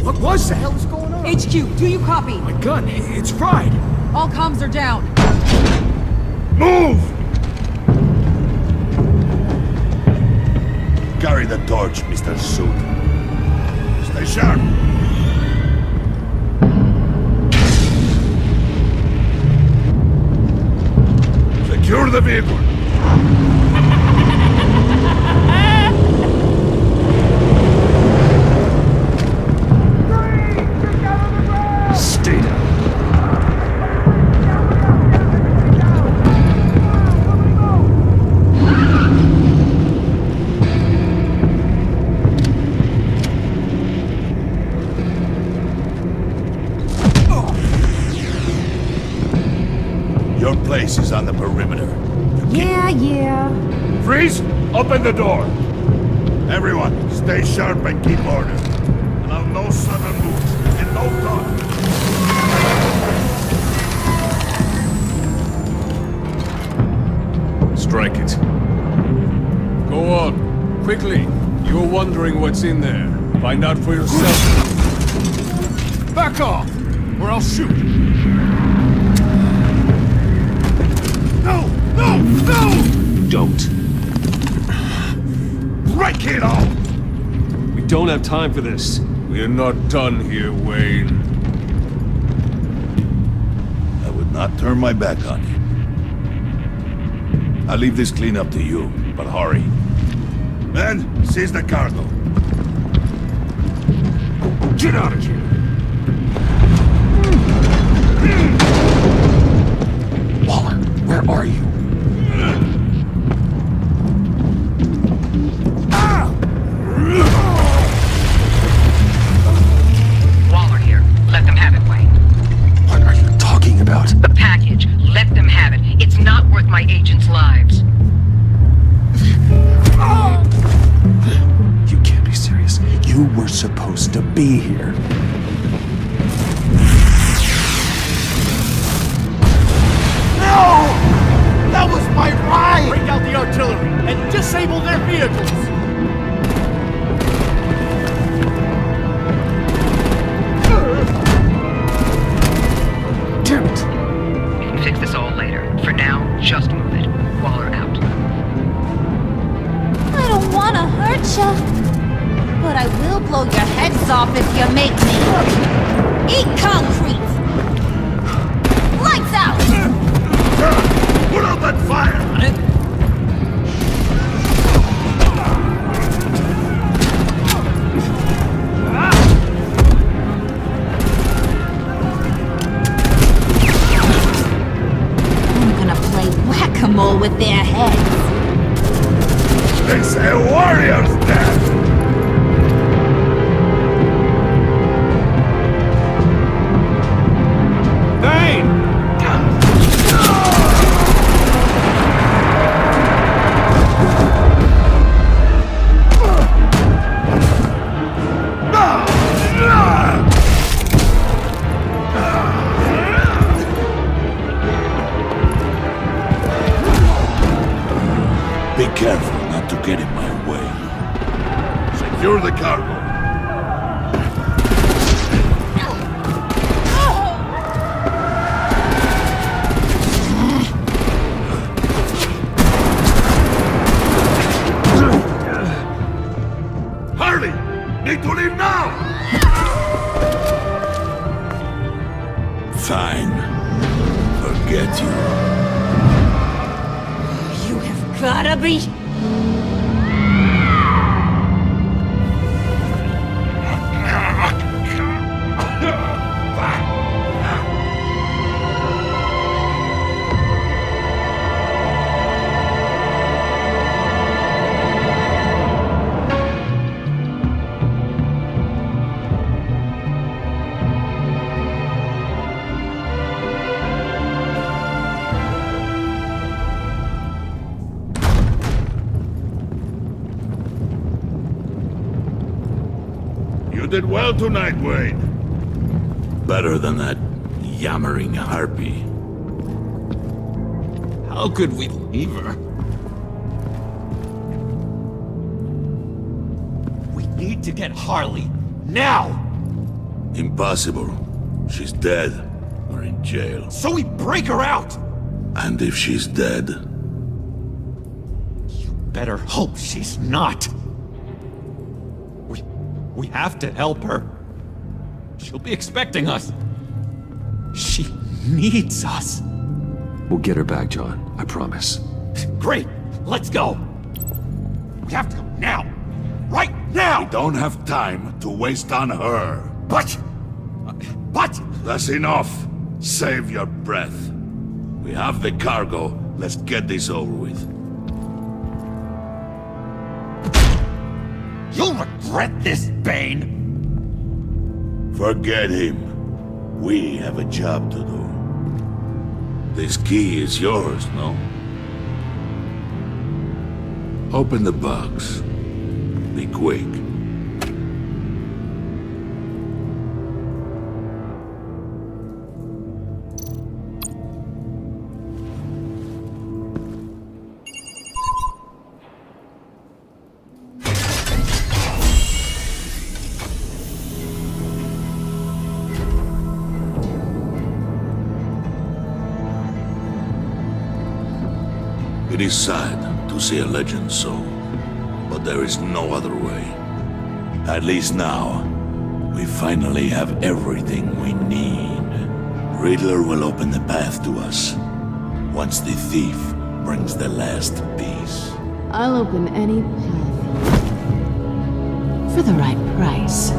What was that? What the hell is going on? HQ, do you copy? My gun, it's fried. All comms are down. Move! Carry the torch, Mr. Suit. Stay sharp. Secure the vehicle. Stay down. Your place is on the perimeter. Yeah. Freeze! Open the door! Everyone, stay sharp and keep order. Allow no sudden moves and no talk. Strike it. Go on. Quickly. You're wondering what's in there. Find out for yourself. Back off, or I'll shoot. No! Don't. Break it all! We don't have time for this. We're not done here, Wayne. I would not turn my back on you. I'll leave this cleanup to you, but hurry. Men, seize the cargo. Get out of here! Waller, where are you? Waller here. Let them have it, Wayne. What are you talking about? The package. Let them have it. It's not worth my agents' lives. You can't be serious. You were supposed to be here. No! That was my ride! Break out the artillery and disable their vehicles! make me. Eat concrete! Lights out! Put out that fire! I'm gonna play whack-a-mole with their heads. It's a warrior's death! Be careful not to get in my way. Secure the cargo. Hurry! Need to leave now! Fine. Forget you. You have gotta be... You did well tonight, Wade. Better than that yammering harpy. How could we leave her? We need to get Harley, now! Impossible. She's dead, or in jail. So we break her out! And if she's dead... Better hope she's not. We have to help her. She'll be expecting us. She needs us. We'll get her back, John. I promise. Great! Let's go! We have to go now! Right now! We don't have time to waste on her. But... That's enough. Save your breath. We have the cargo. Let's get this over with. You'll regret this, Bane! Forget him. We have a job to do. This key is yours, no? Open the box. Be quick. It is sad to see a legend so, but there is no other way. At least now, we finally have everything we need. Riddler will open the path to us, once the thief brings the last piece. I'll open any path. For the right price.